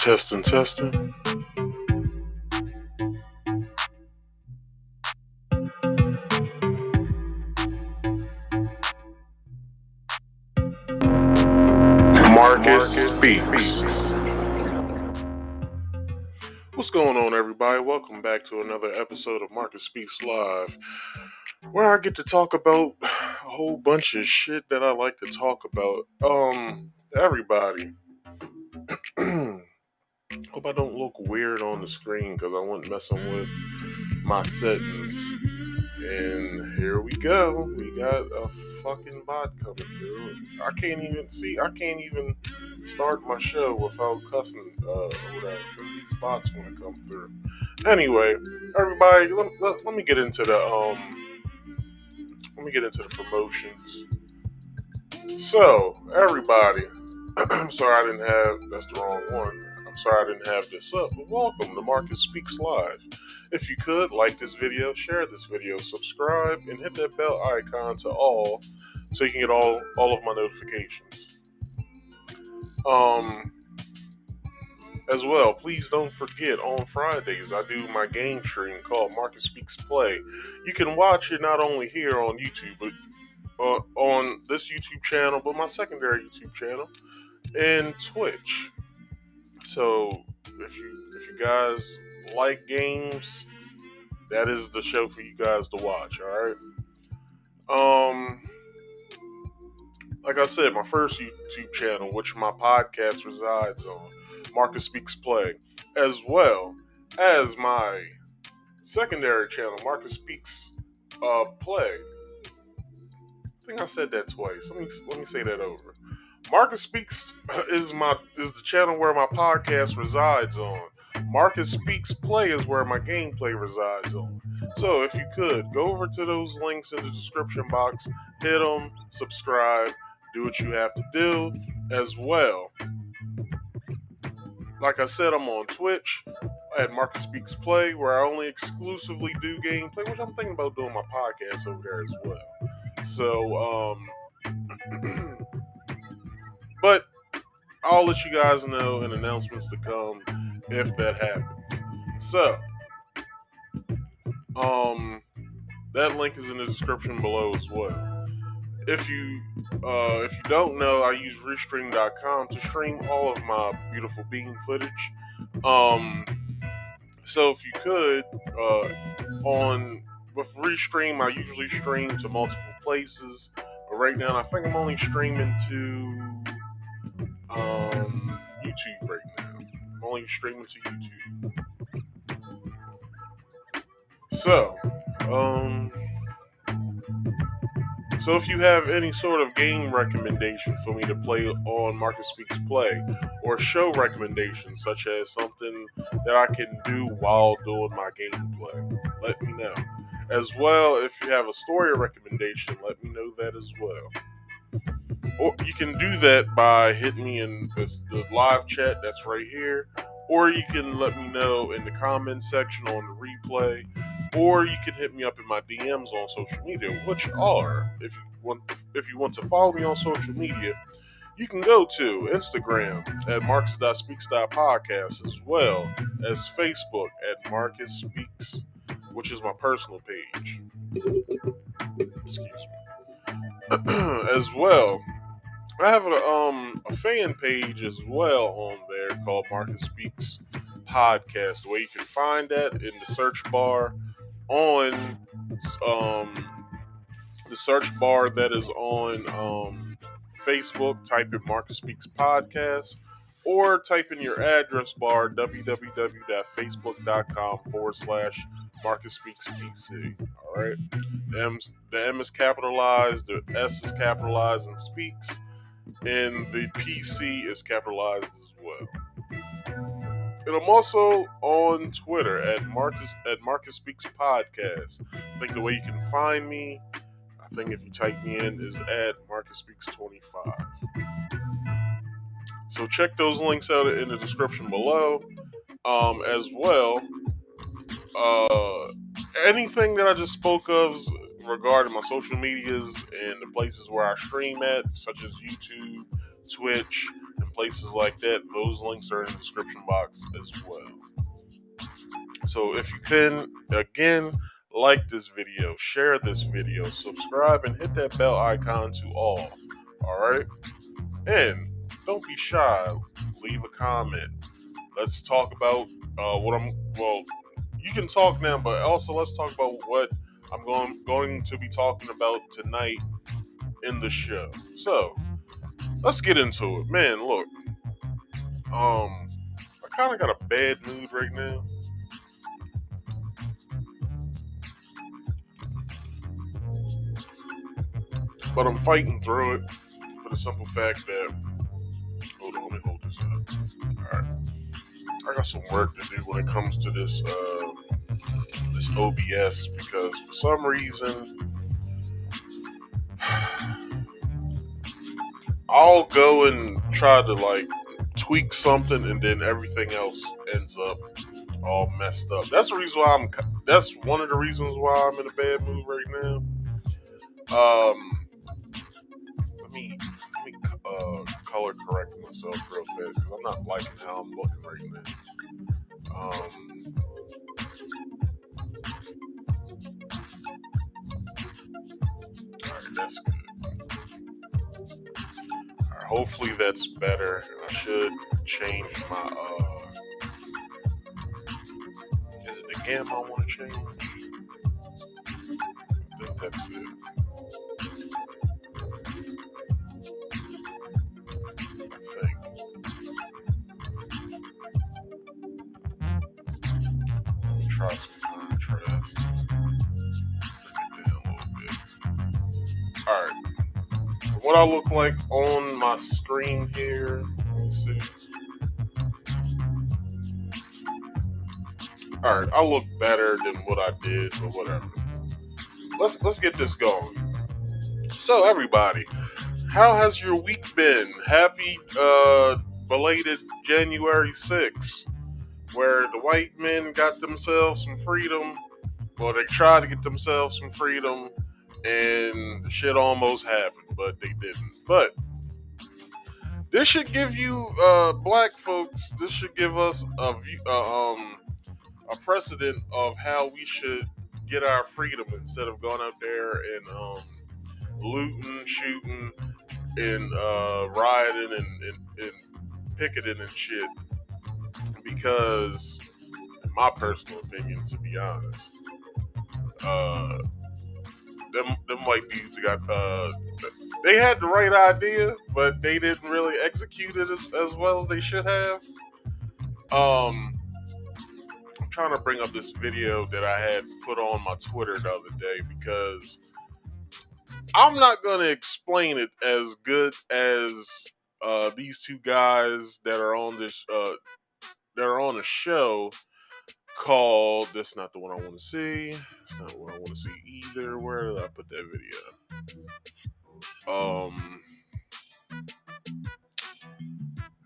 Testing, testing. Marcus Speaks. What's going on, everybody? Welcome back to another episode of Marcus Speaks Live, where I get to talk about a whole bunch of shit that I like to talk about. Everybody. Hope I don't look weird on the screen because I wasn't messing with my settings. And here we go. We got a fucking bot coming through. I can't even start my show without cussing or whatever, because these bots want to come through. Anyway, everybody, let me get into the promotions. So, everybody, I'm sorry that's the wrong one. I'm sorry I didn't have this up, but welcome to Marcus Speaks Live. If you could, like this video, share this video, subscribe, and hit that bell icon to all, so you can get all of my notifications. As well, please don't forget, on Fridays, I do my game stream called Marcus Speaks Play. You can watch it not only here on YouTube, but on this YouTube channel, but my secondary YouTube channel, and Twitch. So, if you guys like games, that is the show for you guys to watch, alright? Like I said, my first YouTube channel, which my podcast resides on, Marcus Speaks Play, as well as my secondary channel, Marcus Speaks Play. I think I said that twice. Let me say that over. Marcus Speaks is the channel where my podcast resides on. Marcus Speaks Play is where my gameplay resides on. So if you could, go over to those links in the description box, hit them, subscribe, do what you have to do, as well. Like I said, I'm on Twitch at Marcus Speaks Play, where I only exclusively do gameplay, which I'm thinking about doing my podcast over there as well. So, but I'll let you guys know in announcements to come if that happens. So, that link is in the description below as well. If you don't know, I use restream.com to stream all of my beautiful bean footage. So if you could, with Restream, I usually stream to multiple places. But right now, I think I'm only streaming to YouTube right now. I'm only streaming to YouTube. So, so if you have any sort of game recommendation for me to play on Marcus Speaks Play, or show recommendations such as something that I can do while doing my gameplay, let me know. As well, if you have a story recommendation, let me know that as well. Or you can do that by hitting me in the live chat that's right here, or you can let me know in the comments section on the replay, or you can hit me up in my DMs on social media, which are, if you want to follow me on social media, you can go to Instagram at marcus.speaks.podcast, as well as Facebook at Marcus Speaks, which is my personal page. Excuse me. As well, I have a fan page as well on there called Marcus Speaks Podcast, where you can find that in the search bar on the search bar that is on Facebook. Type in Marcus Speaks Podcast, or type in your address bar www.facebook.com/Marcus Speaks PC. All right, the M is capitalized, the S is capitalized and Speaks, and the PC is capitalized as well. And I'm also on Twitter at Marcus Speaks Podcast. I think the way you can find me, I think if you type me in, is at Marcus Speaks 25. So check those links out in the description below. As well, anything that I just spoke of regarding my social medias and the places where I stream at, such as YouTube, Twitch, and places like that, those links are in the description box as well. So if you can, again, like this video, share this video, subscribe, and hit that bell icon to all. Alright? And don't be shy. Leave a comment. Let's talk about you can talk now, but also let's talk about what I'm going to be talking about tonight in the show. So, let's get into it. Man, look. I kind of got a bad mood right now. But I'm fighting through it for the simple fact that. Hold on, let me hold this up. Alright. I got some work to do when it comes to this OBS because for some reason I'll go and try to like tweak something and then everything else ends up all messed up. That's the reason why that's one of the reasons why I'm in a bad mood right now. Let me color correct myself real fast because I'm not liking how I'm looking right now. Alright, that's good. Alright, hopefully that's better. I should change my is it the gamma I want to change? I think that's it. Try some contrast. Bring it down a little bit. Alright. What I look like on my screen here. Let me see. Alright, I look better than what I did, but whatever. Let's get this going. So everybody, how has your week been? Happy belated January 6th. Where the white men got themselves some freedom. Well, they tried to get themselves some freedom, and the shit almost happened, but they didn't. But this should give you, black folks, this should give us a precedent of how we should get our freedom instead of going out there and looting, shooting, and rioting and picketing and shit. Because, in my personal opinion, to be honest, them white dudes got they had the right idea, but they didn't really execute it as well as they should have. I'm trying to bring up this video that I had put on my Twitter the other day because I'm not gonna explain it as good as these two guys that are on this that are on a show called That's Not the One I Want to See. It's not what I want to see either. Where did I put that video?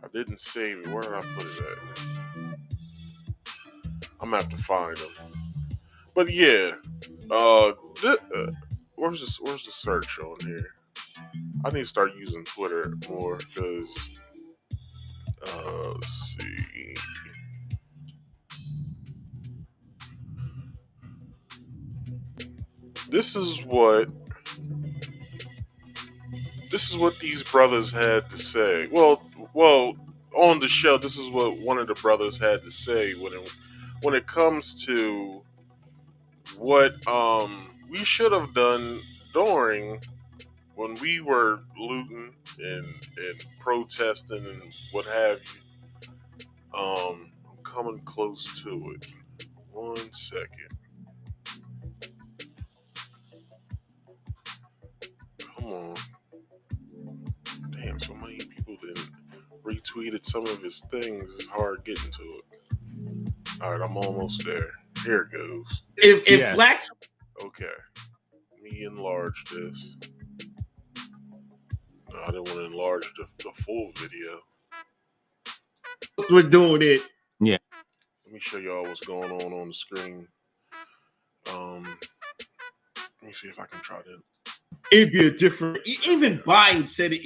I didn't save it. Where did I put it at? I'm gonna have to find them. But yeah, where's the search on here? I need to start using Twitter more because let's see. This is what these brothers had to say. Well, on the show, this is what one of the brothers had to say when it comes to what we should have done during when we were looting and protesting and what have you. I'm coming close to it. 1 second. Come on. Damn, so many people didn't retweeted some of his things. It's hard getting to it. Alright, I'm almost there. Here it goes. If yes. Black. Okay. Let me enlarge this. No, I didn't want to enlarge the full video. We're doing it. Yeah. Let me show y'all what's going on the screen. Let me see if I can try to It'd be a different. Even Biden said it.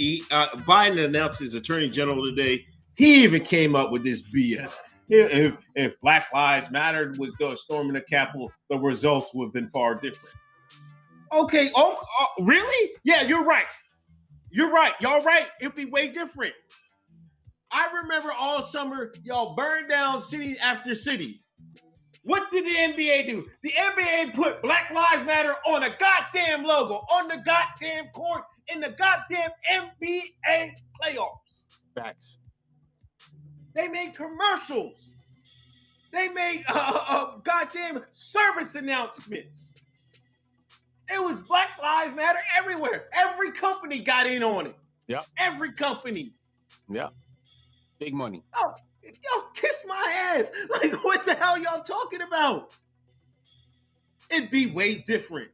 Biden announced his attorney general today. He even came up with this BS. If Black Lives Matter was storming the Capitol, the results would have been far different. Okay. Really? Yeah, you're right. You're right. Y'all right. It'd be way different. I remember all summer, y'all burned down city after city. What did the NBA do? The NBA put Black Lives Matter on a goddamn logo, on the goddamn court, in the goddamn NBA playoffs. Facts. They made commercials. They made goddamn service announcements. It was Black Lives Matter everywhere. Every company got in on it. Yeah. Every company. Yeah. Big money. Oh, yo, kiss my ass. Like, what the hell y'all talking about? It'd be way different.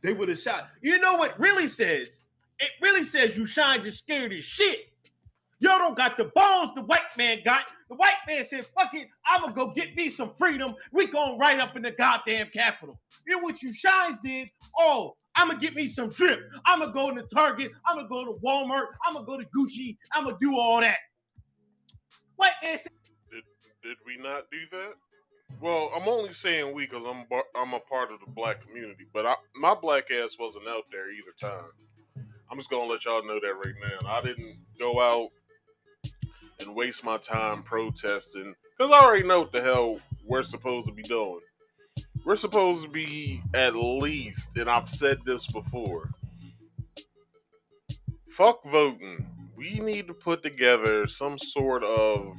They would have shot. You know what really says? It really says you shine just scared as shit. Y'all don't got the balls the white man got. The white man said, fuck it, I'm going to go get me some freedom. We going right up in the goddamn Capitol. You know what you shines did? Oh, I'm going to get me some drip. I'm going to go to Target. I'm going to go to Walmart. I'm going to go to Gucci. I'm going to do all that. White man said... Did we not do that? Well, I'm only saying we because I'm a part of the black community, but my black ass wasn't out there either time. I'm just going to let y'all know that right now. I didn't go out and waste my time protesting because I already know what the hell we're supposed to be doing. We're supposed to be at least, and I've said this before, fuck voting. We need to put together some sort of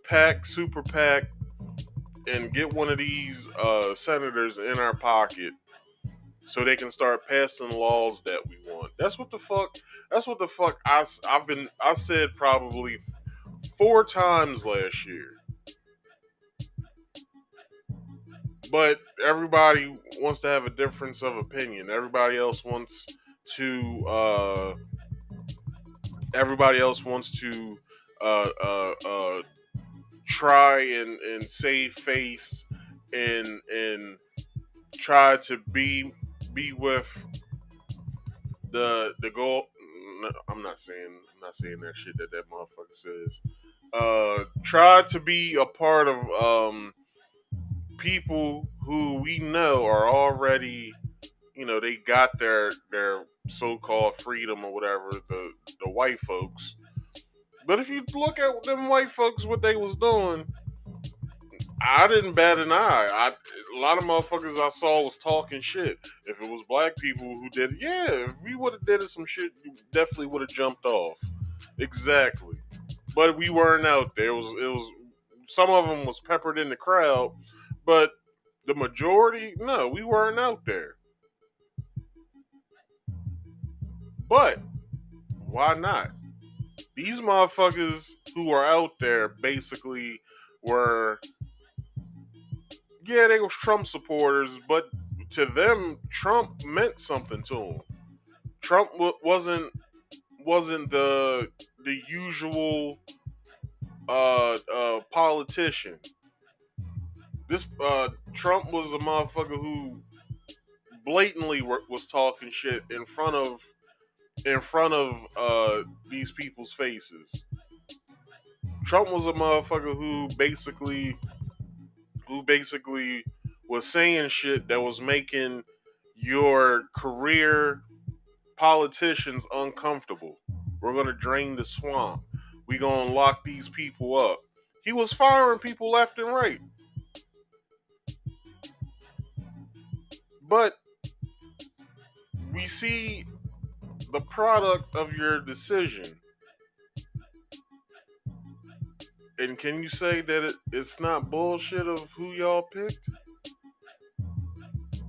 PAC, super PAC, and get one of these senators in our pocket so they can start passing laws that we want. That's what the fuck I said probably 4 times last year. But everybody wants to have a difference of opinion. Everybody else wants to try and save face and try to be with the goal. No, I'm not saying that shit that motherfucker says. Try to be a part of people who we know are already, they got their so-called freedom or whatever, the white folks. But if you look at them white folks, what they was doing, I didn't bat an eye. A lot of motherfuckers I saw was talking shit. If it was black people who did it, yeah, if we would have did some shit, you definitely would have jumped off. Exactly. But we weren't out there. It was some of them was peppered in the crowd, but the majority, no, we weren't out there. But why not? These motherfuckers who are out there basically were, yeah, they were Trump supporters, but to them, Trump meant something to them. Trump wasn't the usual politician. This Trump was a motherfucker who blatantly was talking shit in front of these people's faces. Trump was a motherfucker who basically was saying shit that was making your career politicians uncomfortable. We're gonna drain the swamp. We're gonna lock these people up. He was firing people left and right. But we see the product of your decision. And can you say that it's not bullshit of who y'all picked?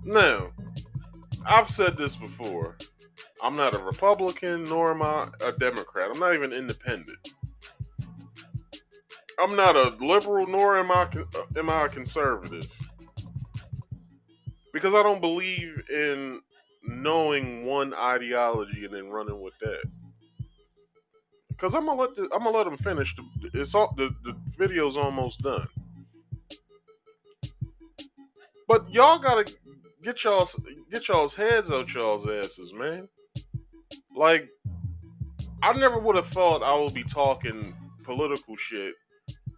No. I've said this before. I'm not a Republican, nor am I a Democrat. I'm not even independent. I'm not a liberal, nor am I a conservative. Because I don't believe in knowing one ideology and then running with that. Because I'm gonna let them finish. The video's almost done. But y'all gotta get get y'all's heads out y'all's asses, man. Like, I never would have thought I would be talking political shit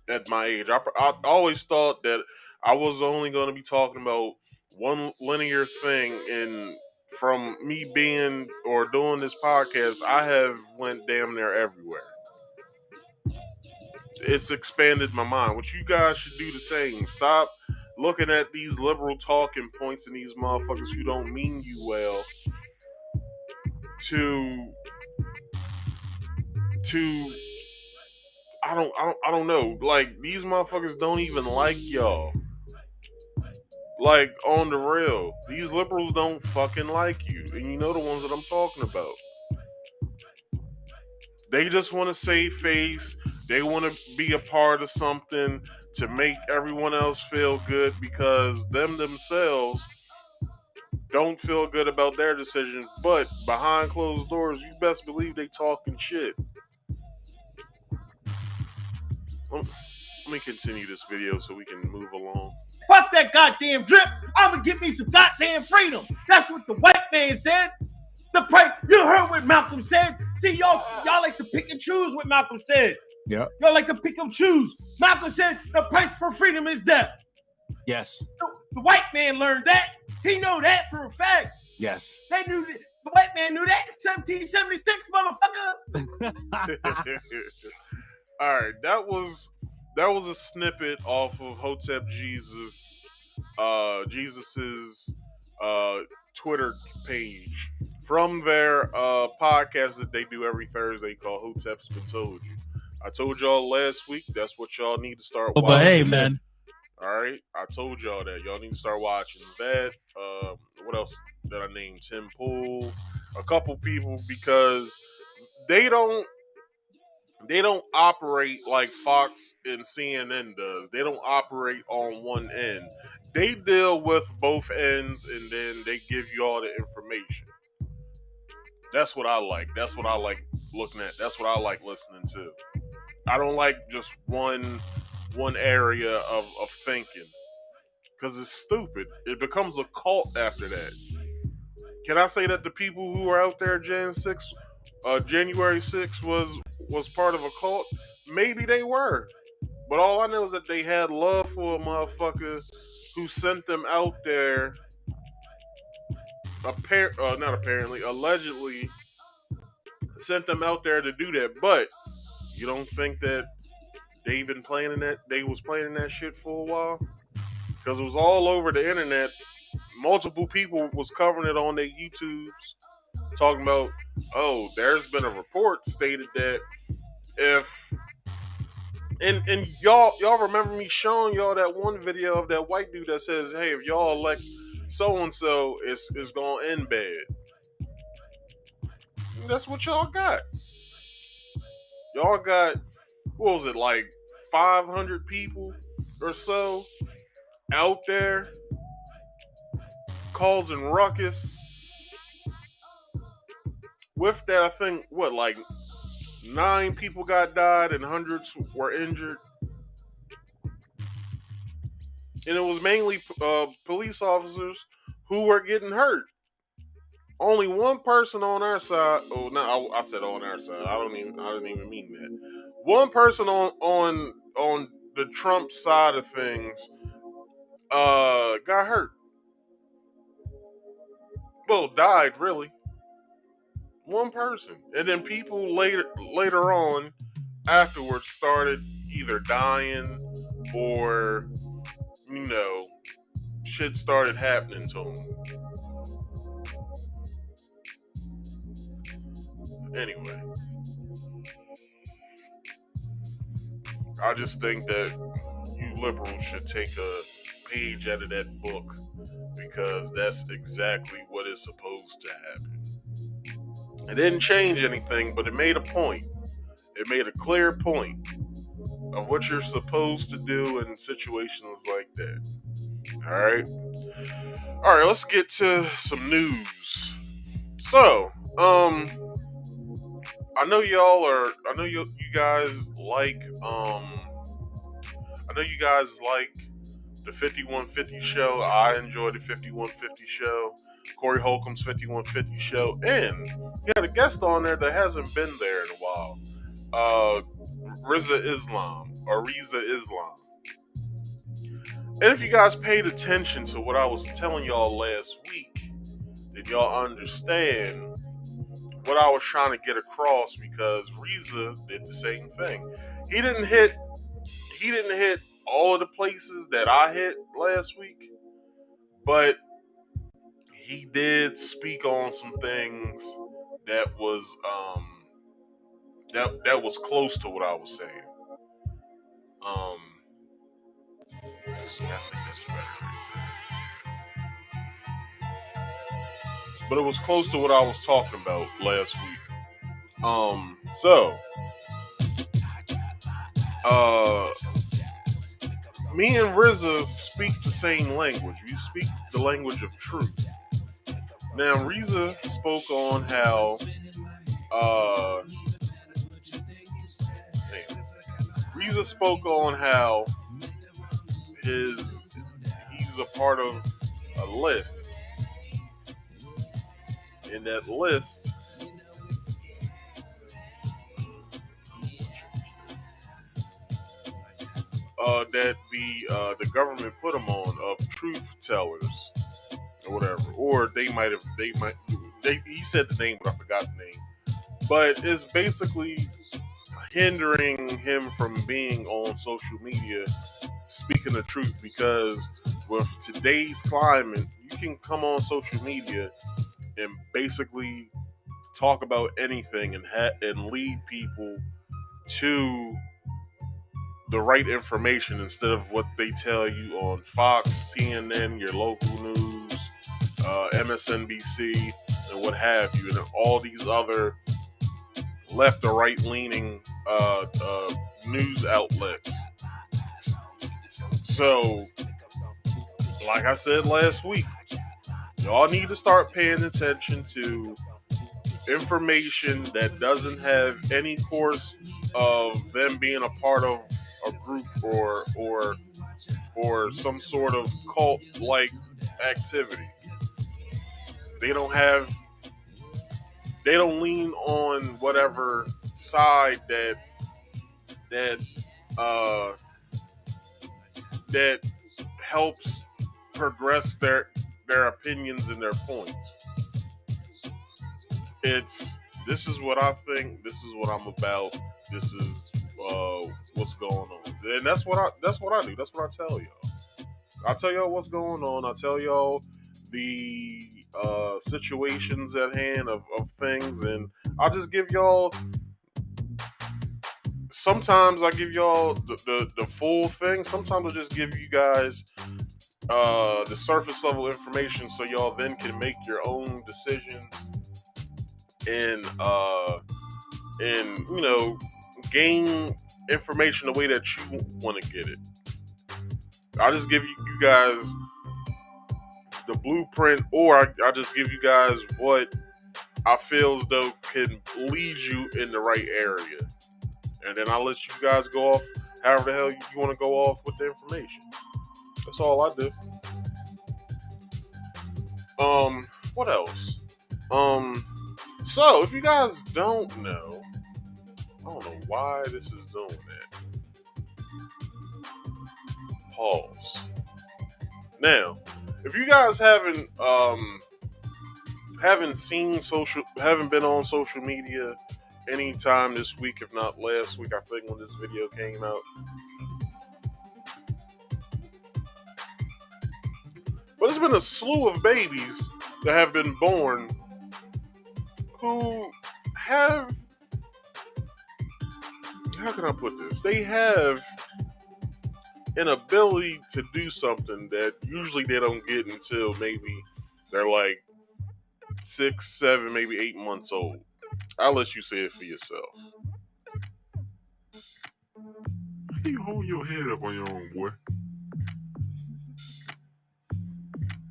at my age. I always thought that I was only going to be talking about one linear thing, and from me being or doing this podcast, I have went damn near everywhere. It's expanded my mind. What you guys should do the same. Stop looking at these liberal talking points and these motherfuckers who don't mean you well to to I don't know. Like, these motherfuckers don't even like y'all. Like, on the real, these liberals don't fucking like you, and you know the ones that I'm talking about. They just want to save face. They want to be a part of something to make everyone else feel good because them themselves don't feel good about their decisions. But behind closed doors, you best believe they talking shit. Let me continue this video so we can move along. Fuck that goddamn drip. I'ma get me some goddamn freedom. That's what the white man said. The price. You heard what Malcolm said. See, y'all like to pick and choose what Malcolm said. Yeah. Y'all like to pick and choose. Malcolm said the price for freedom is death. Yes. The white man learned that. He know that for a fact. Yes. They knew that. The white man knew that in 1776, motherfucker. All right, that was a snippet off of Hotep Jesus's Twitter page from their podcast that they do every Thursday called Hotep's Been Told You. I told y'all last week that's what y'all need to start watching. But hey, man. All right, I told y'all that y'all need to start watching that. What else did I name? Tim Pool, a couple people, because they don't operate like Fox and CNN does. They don't operate on one end. They deal with both ends, and then they give you all the information. That's what I like. That's what I like looking at. That's what I like listening to. I don't like just one area of thinking, because it's stupid. It becomes a cult after that. Can I say that the people who were out there January 6th was part of a cult? Maybe they were. But all I know is that they had love for a motherfucker who sent them out there, allegedly sent them out there to do that. But you don't think that they was planning that shit for a while? Because it was all over the internet. Multiple people was covering it on their YouTubes, talking about, oh, there's been a report stated that if and y'all remember me showing y'all that one video of that white dude that says, hey, if y'all elect so and so, it's gonna end bad. And that's what y'all got. Y'all got, what was it, like 500 people or so out there causing ruckus. With that, I think, like 9 people died and hundreds were injured. And it was mainly police officers who were getting hurt. Only one person on our side. Oh, no, I said on our side. I didn't even mean that. One person on the Trump side of things got hurt. Well, died, really. One person. And then people later on afterwards started either dying or, shit started happening to them. Anyway, I just think that you liberals should take a page out of that book, because that's exactly what is supposed to happen. It didn't change anything, but it made a point. It made a clear point of what you're supposed to do in situations like that. Alright, let's get to some news. So, I know you guys like the 5150 show. I enjoy the 5150 show. Of Corey Holcomb's 5150 show, and he had a guest on there that hasn't been there in a while. Riza Islam, or Riza Islam. And if you guys paid attention to what I was telling y'all last week, did y'all understand what I was trying to get across? Because Riza did the same thing. He didn't hit all of the places that I hit last week, but he did speak on some things that was that was close to what I was saying. I think that's better right there. But it was close to what I was talking about last week. So me and Riza speak the same language. We speak the language of truth. Now Riza spoke on how Riza spoke on how he's a part of a list. In that list, that the government put him on of truth tellers or whatever, or he said the name, but I forgot the name. But it's basically hindering him from being on social media speaking the truth, because with today's climate, you can come on social media and basically talk about anything and lead people to the right information instead of what they tell you on Fox, CNN, your local news, MSNBC, and what have you, and all these other left or right leaning news outlets. So, like I said last week, y'all need to start paying attention to information that doesn't have any course of them being a part of a group or some sort of cult like activity. They don't lean on whatever side that helps progress their opinions and their points. This is what I think, this is what I'm about, this is what's going on. And that's what I do. That's what I tell y'all. I tell y'all what's going on. I tell y'all the situations at hand of things, and I'll just give y'all, sometimes I give y'all the full thing. Sometimes I'll just give you guys the surface level information so y'all then can make your own decisions and gain information the way that you want to get it. I'll just give you guys the blueprint, or I just give you guys what I feel as though can lead you in the right area, and then I'll let you guys go off however the hell you want to go off with the information. That's all I do. What else? So if you guys don't know, I don't know why this is doing that. Pause. Now, if you guys haven't been on social media anytime this week, if not last week, I think, when this video came out. But there's been a slew of babies that have been born who have, how can I put this? They have an ability to do something that usually they don't get until maybe they're like 6, 7, maybe 8 months old. I'll let you say it for yourself. You hold your head up on your own, boy.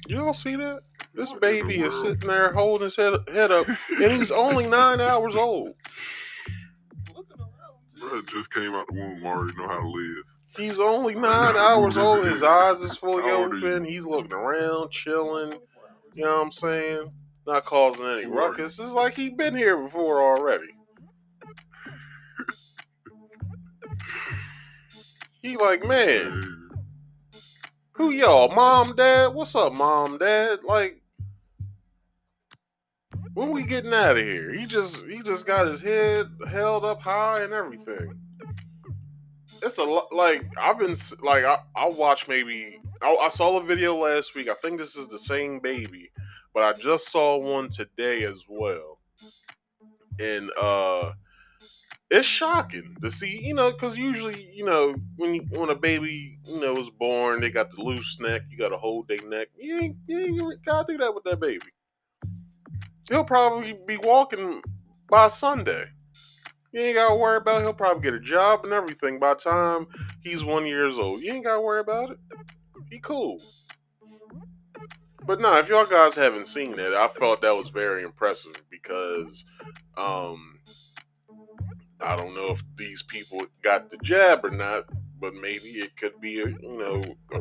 Y'all see that? This baby is sitting there holding his head up, and he's only 9 hours old. Bro, just came out the womb, already know how to live. He's only 9 hours old. His eyes is fully open. He's looking around, chilling. You know what I'm saying? Not causing any ruckus. It's like he been here before already. He like, man, who y'all? Mom, dad? What's up, mom, dad? Like, when we getting out of here? He just got his head held up high and everything. It's a lot. Like, I've been like, I watched maybe. I saw a video last week. I think this is the same baby, but I just saw one today as well. And it's shocking to see, because usually, when a baby, is born, they got the loose neck, you got to hold their neck. You ain't gotta do that with that baby. He'll probably be walking by Sunday. You ain't gotta worry about it. He'll probably get a job and everything by the time he's 1 year old. You ain't gotta worry about it. He cool. But no, if y'all guys haven't seen it, I felt that was very impressive because I don't know if these people got the jab or not, but maybe it could be a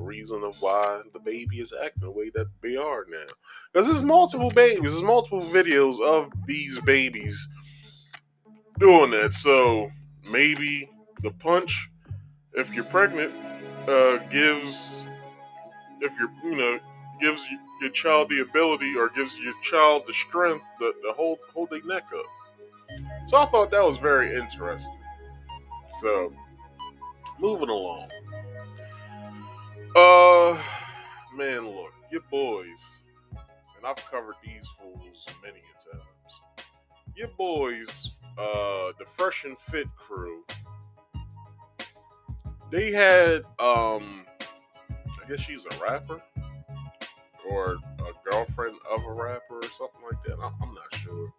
reason of why the baby is acting the way that they are now. Because there's multiple babies, there's multiple videos of these babies doing that. So maybe the punch, if you're pregnant, gives your child the ability or gives your child the strength to hold their neck up. So I thought that was very interesting. So, moving along. Man, look, your boys, and I've covered these fools many a times. Your boys, the Fresh and Fit crew, they had, I guess she's a rapper or a girlfriend of a rapper or something like that. I'm not sure.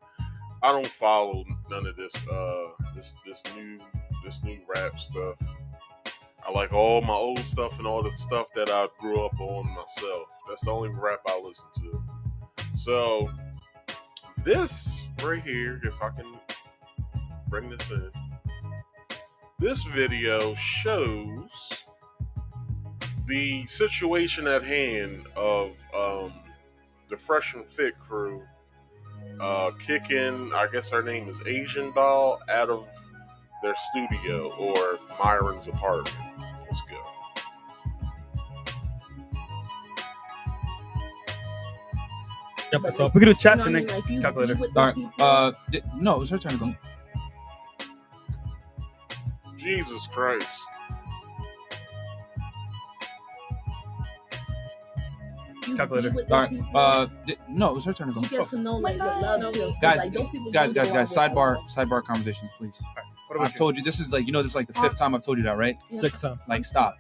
I don't follow none of this this new rap stuff. I like all my old stuff and all the stuff that I grew up on myself. That's the only rap I listen to. So this right here, if I can bring this in, this video shows the situation at hand of the Fresh and Fit crew kicking, I guess her name is Asian Doll, out of their studio or Myron's apartment. Let's go. Yep, so we can do chats and then talk later. Alright, no, it was her turn to go. Jesus Christ. Talk later. Alright, no, it was her turn to go. You get to know like what love feels. Guys, Like, those people guys, don't go out with sidebar conversations, please. What about I've told you, this is like, this is like the 5th time I've told you that, right? Yeah. 6 time. Like, stop.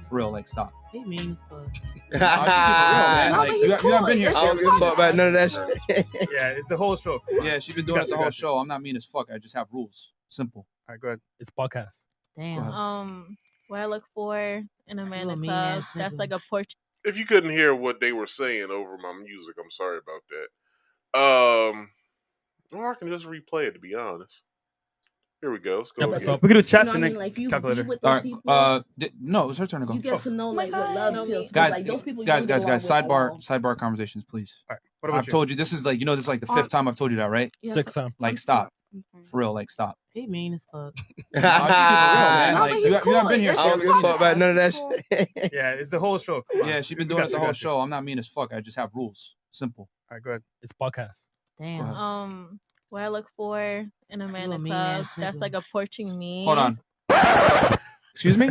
For real, like, stop. He means fuck. I'll just keep it real, man. No, Like, but you he's haven't been here, cool. so you I don't haven't give a seen fuck it. about none of that shit. Yeah, it's the whole show. Yeah, she's been doing it the whole Gotcha. show. I'm not mean as fuck. I just have rules. Simple. All right, go ahead. It's podcast. Damn. What I look for in a man You a in mean club, ass that's nigga. like a porch. If you couldn't hear what they were saying over my music, I'm sorry about that. Or I can just replay it, to be honest. Here we go. Let's go Yep, again. so we can do You know chats what I and mean? then Like you talk be later. with those people. No, it was her turn to go. You get to know like what love feels. Guys, Like, those people you guys, don't go out with sidebar conversations, please. All right, what about I've you? told you, this is like, this is like the 5th time I've told you that, right? 6 time. Like, stop. For real, like, stop. He mean as fuck. I'll just keep it real, man. No, Like, but you he's haven't been here, cool. so I you don't haven't give a seen fuck it. about none of that shit. Yeah, it's the whole show. Come on. Yeah, she's been We doing got it the you, whole got you. show. I'm not mean as fuck. I just have rules. Simple. All right, go ahead. It's podcast. Damn. What I look for in a man You a in mean club, ass that's nigga. like approaching me. Hold on. Excuse me?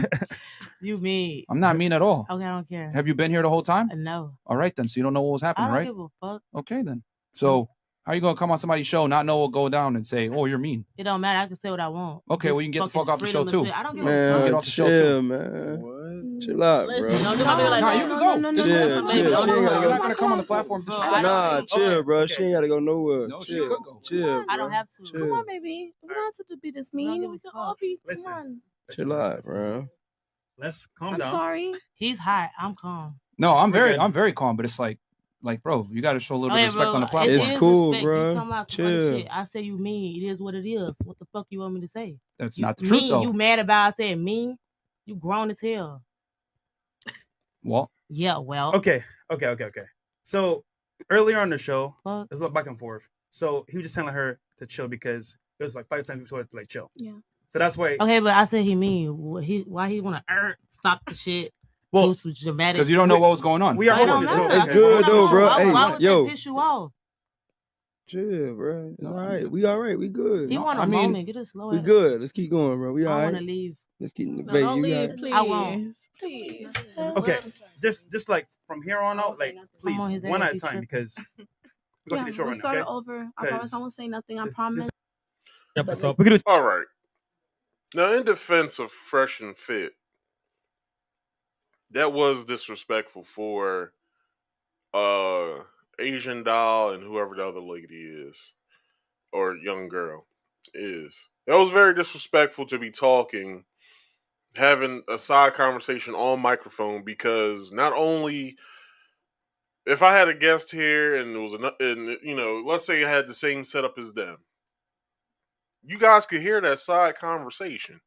You mean? I'm not mean at all. Okay, I don't care. Have you been here the whole time? No. All right, then. So you don't know what was I happening, don't right? give a fuck. Okay, then. So how you going to come on somebody's show, not know what go down, and say, oh, you're mean? It don't matter. I can say what I want. Okay, well, you can get the fuck off the show, too. I don't give a Man, fuck. Get off the show, chill, too. man. What? Chill out, Listen, bro. don't do my nigga like Nah, that. you can go. Chill, Baby, chill. don't She do ain't it. gotta You're not go. going to come on the platform. Bro, disrespect. Nah, Okay. chill, bro. Okay. She ain't gotta go nowhere. No, she chill, could go. chill, I don't bro. have to. Chill. Come on, baby. We don't have to be this mean. give We a can fuck. all be. Listen. Come on. Chill out, bro. Let's calm I'm down. sorry. He's hot. I'm calm. No, I'm We're good. very calm, but it's like, bro, you got to show a little bit Okay, of respect bro, on the platform. It's is cool, respect. bro. You talking about some other Chill. shit. I say you mean. It is what it is. What the fuck you want me to say? That's You not the truth, mean, though. You mad about I said mean? You grown as hell. Well, Yeah, well. Okay. So earlier on the show, Fuck. there's a lot back and forth. So he was just telling her to chill because it was like 5 times he told her to like chill. Yeah. So that's why. Okay, but I said he mean. Why he want to stop the shit? Well, do some dramatic. Because you don't know what was going on. We are I holding don't the show. know. It's good though, bro. Why, Hey, why would yo. that piss you off? Chill, bro. It's all right. We all right. We good. He want a moment. Get a slow. We good. Let's keep going, bro. We all I right. want to leave. Let's keep. No, Baby, don't you leave, got. please. I won't. Please. Okay, just like from here on out, like please on his one ass, at a he's time tripping. because we're gonna Yeah, take the show we'll right now. start Okay? it over. I promise I won't say nothing. I promise. Yep. So we're gonna. All right. Now, in defense of Fresh and Fit, that was disrespectful for Asian doll and whoever the other lady is or young girl is. That was very disrespectful to be talking, having a side conversation on microphone, because not only if I had a guest here and it was and let's say I had the same setup as them, you guys could hear that side conversation.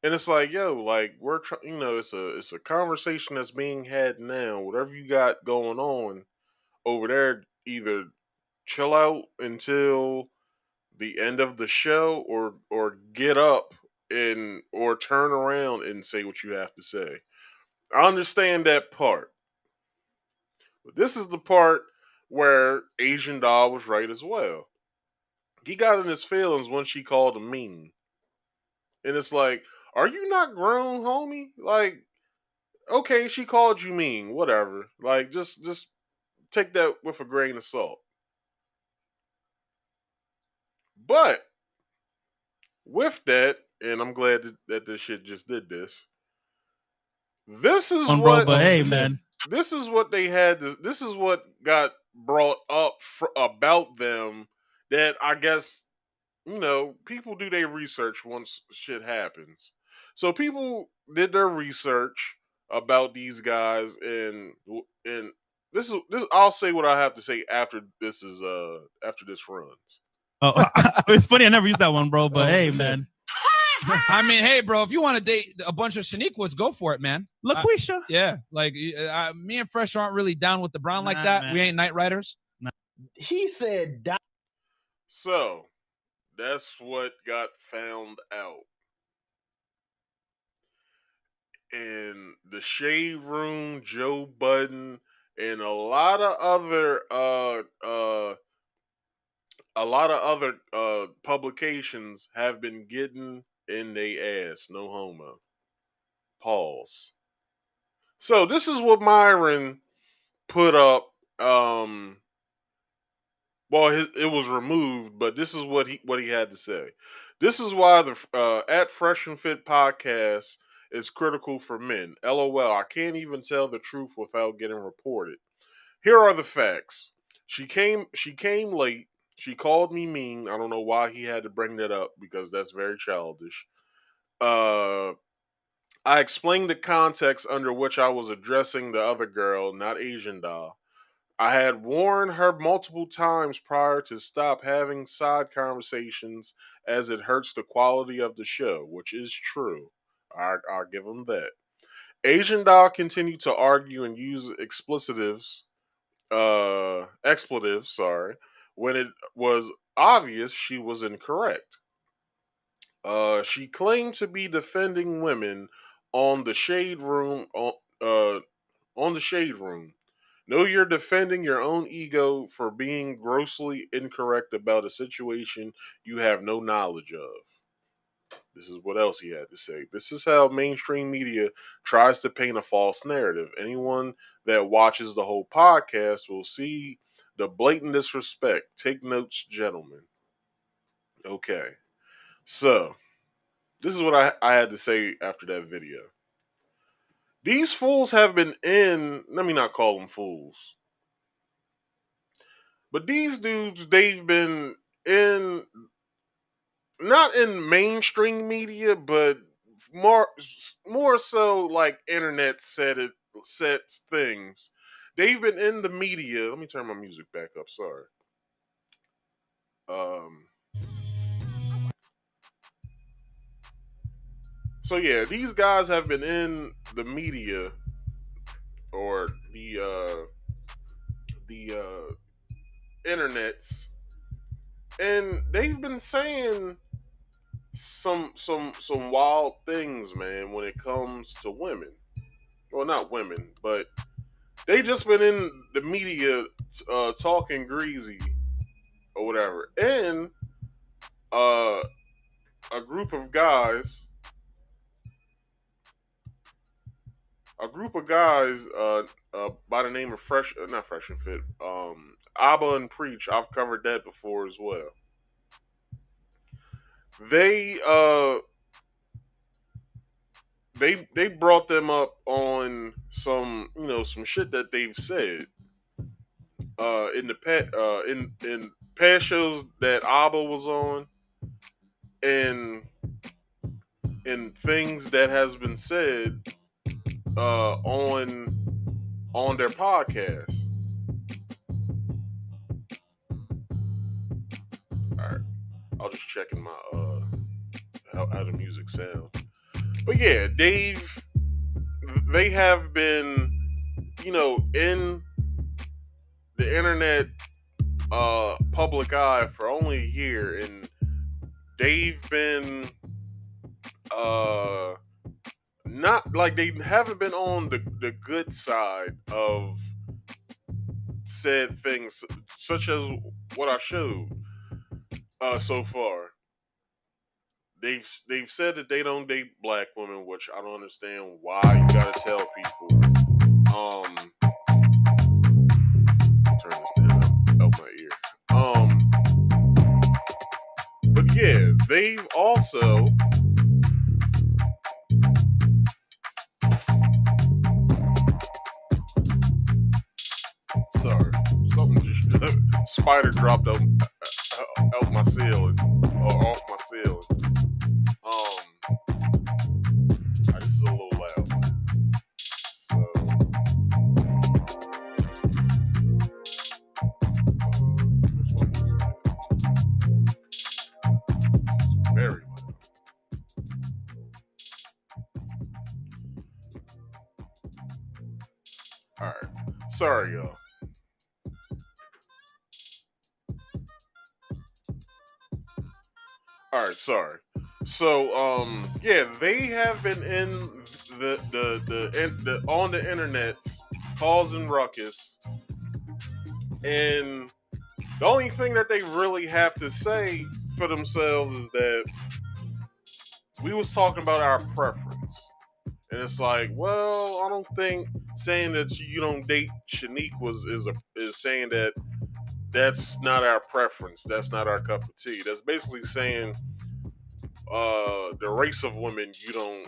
And it's like, yo, like we're it's a conversation that's being had now. Whatever you got going on over there, either chill out until the end of the show or get up and or turn around and say what you have to say. I understand that part. But this is the part where Asian Doll was right as well. He got in his feelings when she called him mean. And it's like, are you not grown, homie? Like, okay, she called you mean, whatever. Like, just take that with a grain of salt. But with that, and I'm glad that this shit just did this. This is what, but hey, man. This is what they had. This is what got brought up about them. That I guess people do their research once shit happens. So people did their research about these guys, and this. I'll say what I have to say after this runs. Oh, it's funny. I never used that one, bro. But hey, man. I mean, hey, bro, if you want to date a bunch of Shaniquas, go for it, man. LaQuisha. Yeah, like me and Fresh aren't really down with the brown like that. Man. We ain't Night Riders. He said, So that's what got found out. In the Shade Room, Joe Budden, and a lot of other publications have been getting in they ass. No homo. Pause. So this is what Myron put up. It was removed, but this is what he had to say. This is why the at Fresh and Fit podcast is critical for men. LOL. I can't even tell the truth without getting reported. Here are the facts. She came late. She called me mean. I don't know why he had to bring that up because that's very childish. I explained the context under which I was addressing the other girl, not Asian doll. I had warned her multiple times prior to stop having side conversations as it hurts the quality of the show, which is true. I'll give them that. Asian doll continued to argue and use expletives, when it was obvious she was incorrect. She claimed to be defending women on the shade room. On the shade room. No, you're defending your own ego for being grossly incorrect about a situation you have no knowledge of. This is what else he had to say. This is how mainstream media tries to paint a false narrative. Anyone that watches the whole podcast will see the blatant disrespect. Take notes, gentlemen. Okay. So, this is what I had to say after that video. These fools have been let me not call them fools. But these dudes, they've been not in mainstream media, but more so like internet sets things. They've been in the media. Let me turn my music back up. Sorry. So yeah, these guys have been in the media or the internets, and they've been saying some wild things, man, when it comes to women. Well, not women, but they just been in the media talking greasy or whatever, and uh, a group of guys, by the name of not Fresh and Fit, Abba and Preach. I've covered that before as well. They they brought them up on some shit that they've said in the in past shows that Abba was on, and things that has been said on their podcast. All right, I'll just checking my how the music sounds. But yeah, they have been, in the internet public eye for only a year, and they've been not like they haven't been on the good side of said things, such as what I showed so far. They've said that they don't date black women, which I don't understand why you gotta tell people. Turn this down out my ear. But yeah, they've also sorry, something just spider dropped out my ceiling or off my ceiling. This is a little loud. So, very loud. All right, sorry, y'all. All right, sorry. So, yeah, they have been in the on the internets causing ruckus, and the only thing that they really have to say for themselves is that we was talking about our preference, and it's like, well, I don't think saying that you don't date Shaniquas is saying that that's not our preference. That's not our cup of tea. That's basically saying the race of women you don't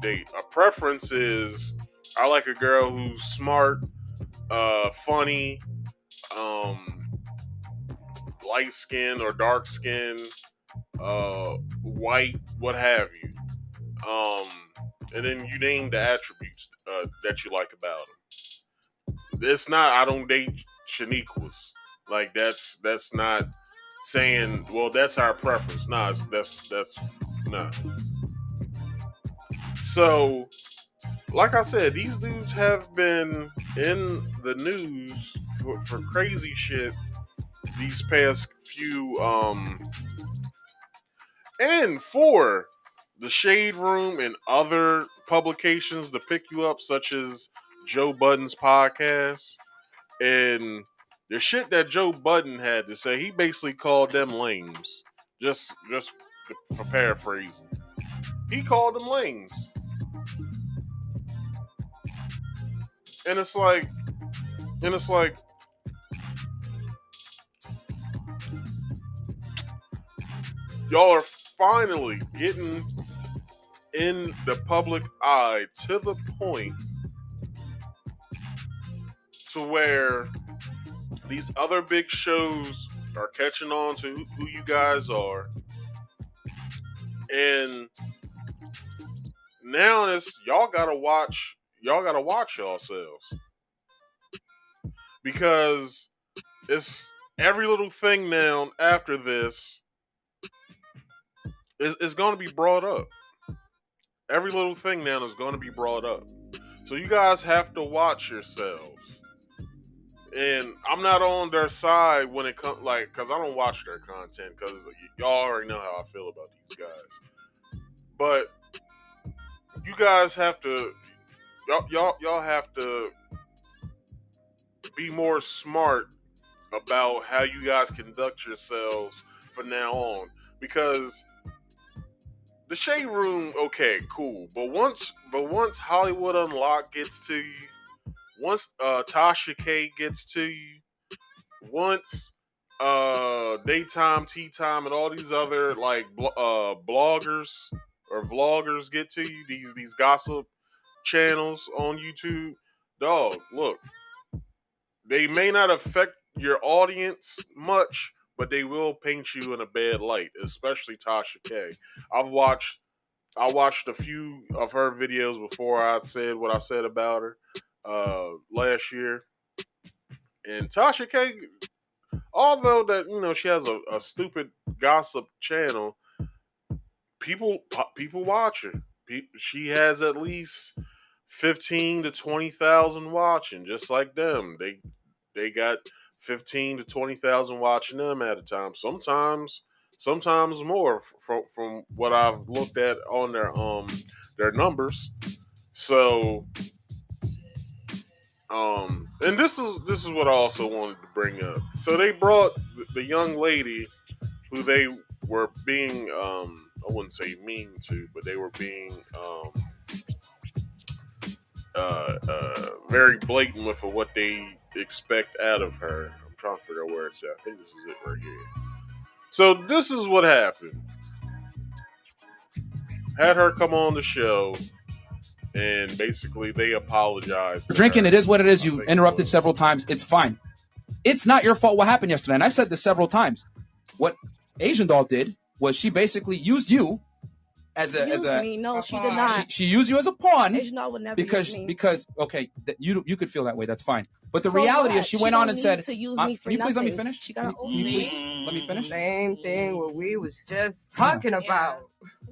date. A preference is I like a girl who's smart, funny, light skin or dark skin, white, what have you. And then you name the attributes that you like about them. It's not I don't date Shaniquas. Like that's not saying, well, that's our preference. Nah, that's nah. So, like I said, these dudes have been in the news for crazy shit these past few and for the Shade Room and other publications to pick you up, such as Joe Budden's podcast. And the shit that Joe Budden had to say, he basically called them lames. Just for paraphrasing. He called them lames. And it's like y'all are finally getting in the public eye to the point to where these other big shows are catching on to who you guys are. And now it's y'all gotta watch yourselves. Because it's every little thing now after this is going to be brought up. Every little thing now is going to be brought up. So you guys have to watch yourselves. and I'm not on their side when it comes, like, because I don't watch their content, because y'all already know how I feel about these guys. But you guys have to, y'all have to be more smart about how you guys conduct yourselves from now on, because the Shade Room, okay, cool, but once Hollywood Unlocked gets to you, once Tasha K gets to you, once Daytime Tea Time and all these other like bloggers or vloggers get to you, these gossip channels on YouTube, dog, look, they may not affect your audience much, but they will paint you in a bad light, especially Tasha K. I watched a few of her videos before I said what I said about her last year. And Tasha K, although that she has a stupid gossip channel, people watch her. She has at least 15 to 20,000 watching, just like them. They got 15 to 20,000 watching them at a time. Sometimes more from what I've looked at on their numbers. So and this is what I also wanted to bring up. So they brought the young lady who they were being I wouldn't say mean to, but they were being very blatant with what they expect out of her. I'm trying to figure out where it's at. I think this is it right here. So this is what happened. Had her come on the show, and basically they apologized. Drinking, her. it is what it is. You interrupted several times. It's fine. It's not your fault what happened yesterday. And I've said this several times. What Asian Doll did was she basically used you as a No, she did not. She used you as a pawn Asian Doll would never because use me. because okay, you could feel that way. That's fine. But the For reality what? is, she went on and said, to use me for "Can you please let me nothing. finish? She got Can you please let me finish?" Same thing what we was just talking about.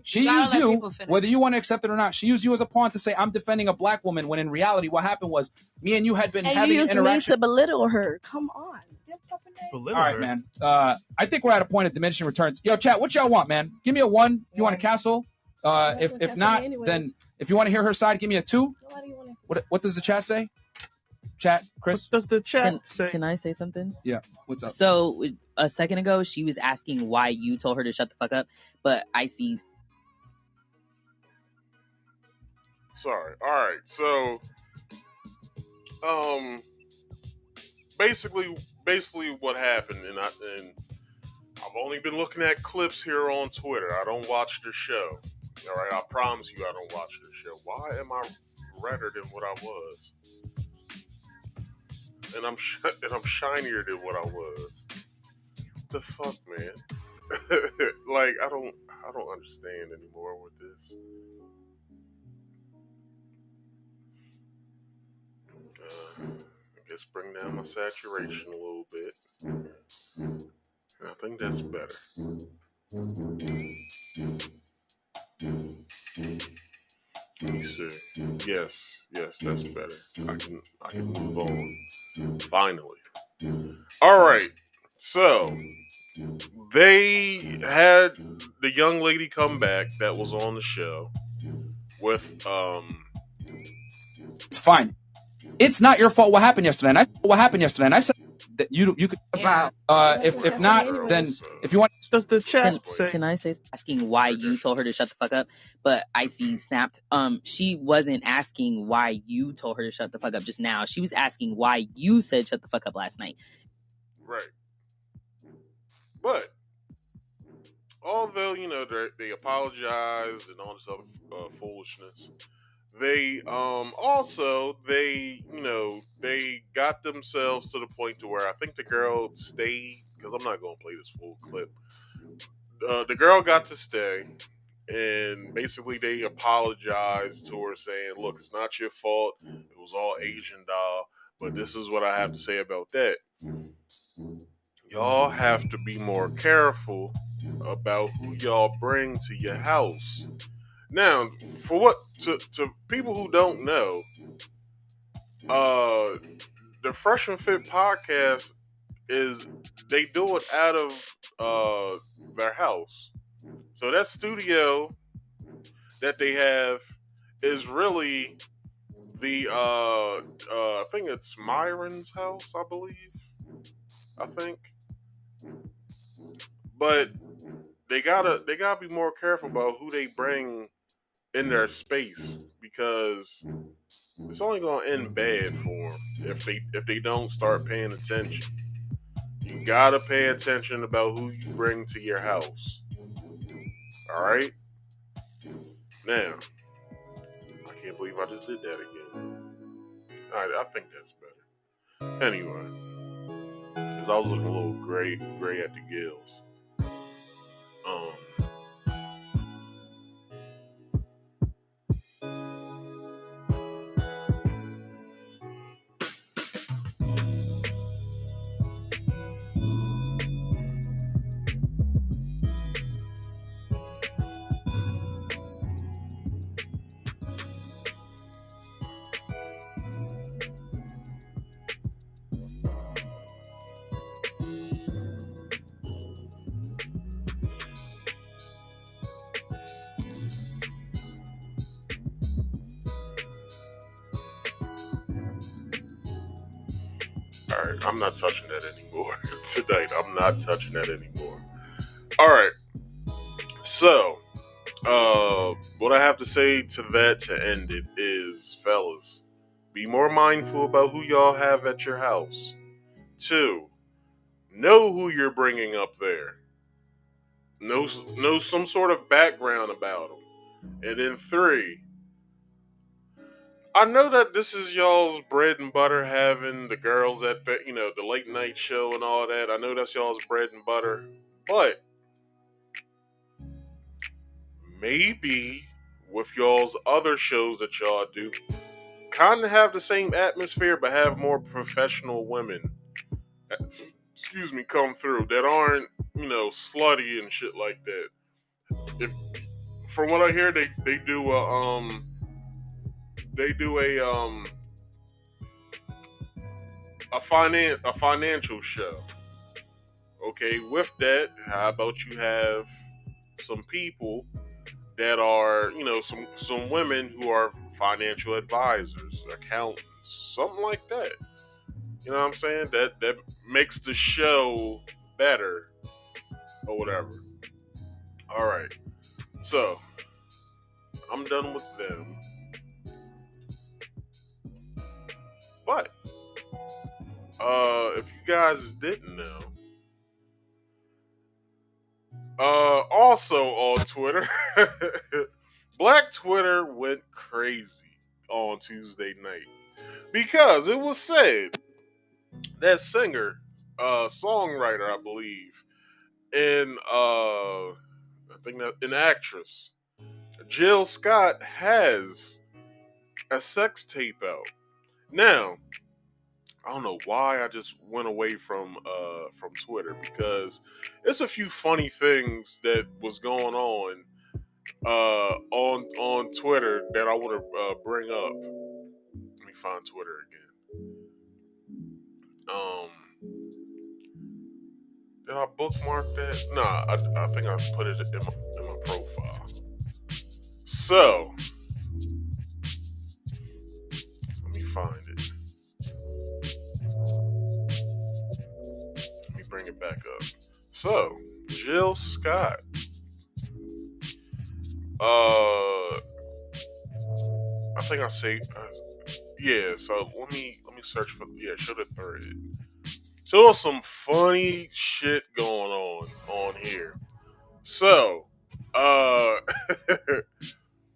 She used you, whether you want to accept it or not. She used you as a pawn to say, "I'm defending a black woman," when in reality, what happened was me and you had been And having you an used me interaction. to belittle her. Come on. All right, man. I think we're at a point of diminishing returns. Yo, chat, what y'all want, man? Give me a 1 if you want a castle. If not, then if you want to hear her side, give me a 2. What does the chat say? Chat, Chris? What does the chat say? Can I say something? Yeah, what's up? So a second ago, she was asking why you told her to shut the fuck up, but I see. Sorry. All right. So, basically what happened, and I've only been looking at clips here on Twitter. I don't watch the show. All right. I promise you, I don't watch the show. Why am I redder than what I was? And I'm shinier than what I was. The fuck, man. Like I don't understand anymore with this. I guess bring down my saturation a little bit. I think that's better. Let me see. Yes, that's better. I can move on. Finally. Alright. So they had the young lady come back that was on the show with It's fine. It's not your fault what happened yesterday. And I said that you could if not, then if you want. Does the chat say? Can I say asking why you told her to shut the fuck up? But I see snapped. She wasn't asking why you told her to shut the fuck up just now. She was asking why you said shut the fuck up last night. Right. But although they apologized and all this other foolishness, they also they got themselves to the point to where I think the girl stayed, because I'm not gonna play this full clip. The girl got to stay, and basically they apologized to her, saying, "Look, it's not your fault. It was all Asian Doll, but this is what I have to say about that. Y'all have to be more careful about who y'all bring to your house." Now, for what to people who don't know, the Fresh and Fit podcast is they do it out of their house. So that studio that they have is really the I think it's Myron's house, I believe. I think. But they gotta be more careful about who they bring in their space because it's only gonna end bad for them if they don't start paying attention. You gotta pay attention about who you bring to your house. All right. Now, I can't believe I just did that again. All right, I think that's better. Anyway, because I was looking a little gray at the gills. Um, all right, I'm not touching that anymore tonight. I'm not touching that anymore. All right. So, what I have to say to that to end it is, fellas, be more mindful about who y'all have at your house. 2, know who you're bringing up there. Know some sort of background about them. And then 3, I know that this is y'all's bread and butter, having the girls at the late night show and all that. I know that's y'all's bread and butter, but maybe with y'all's other shows that y'all do, kind of have the same atmosphere, but have more professional women, come through that aren't, slutty and shit like that. If from what I hear, they do a financial show. Okay, with that, how about you have some people that are, some women who are financial advisors, accountants, something like that. You know what I'm saying? That makes the show better or whatever. All right. So, I'm done with them. But if you guys didn't know, also on Twitter, Black Twitter went crazy on Tuesday night because it was said that singer, songwriter, I believe, and I think that an actress, Jill Scott, has a sex tape out. Now, I don't know why I just went away from Twitter because it's a few funny things that was going on on Twitter that I want to bring up. Let me find Twitter again. Did I bookmark that? Nah, I think I put it in my profile. So, let me find it. Let me bring it back up. So, Jill Scott. I think I say, yeah. So let me search for show the thread. So there's some funny shit going on here. So,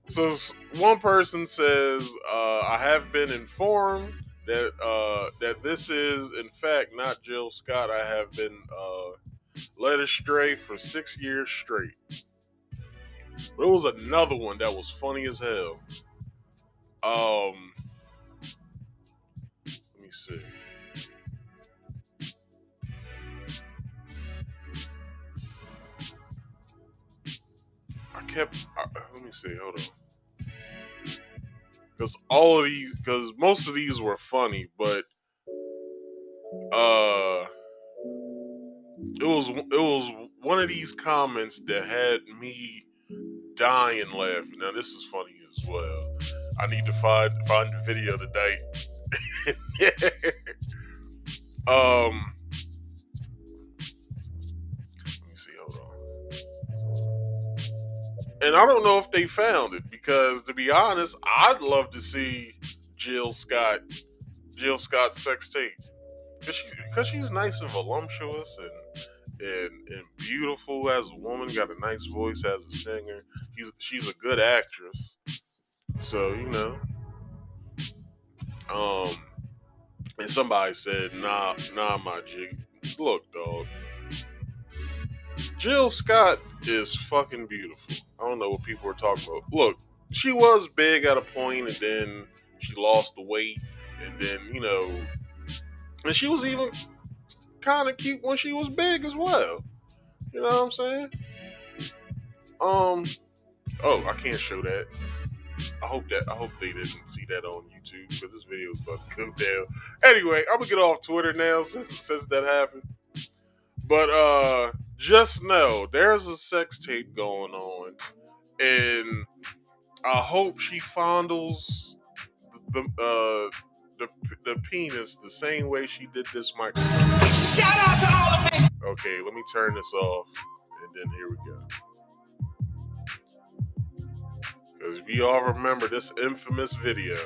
so one person says, I have been informed that this is in fact not Jill Scott. I have been led astray for 6 years straight. But it was another one that was funny as hell. Let me see. Let me see, hold on. Because most of these were funny, but it was one of these comments that had me dying laughing. Now this is funny as well. I need to find the video tonight. Let me see. Hold on. And I don't know if they found it because, to be honest, I'd love to see Jill Scott's sex tape because she's nice and voluptuous and beautiful as a woman. Got a nice voice as a singer. She's a good actress. So and somebody said, nah, my G. Look, dog. Jill Scott is fucking beautiful. I don't know what people are talking about. Look, she was big at a point, and then she lost the weight, and then and she was even kind of cute when she was big as well. You know what I'm saying? Oh, I can't show that. I hope they didn't see that on YouTube because this video is about to go down. Anyway, I'm gonna get off Twitter now since that happened. But just know there's a sex tape going on, and I hope she fondles the penis the same way she did this microphone. Shout out to all of them. Okay, let me turn this off, and then here we go. Because we all remember this infamous video.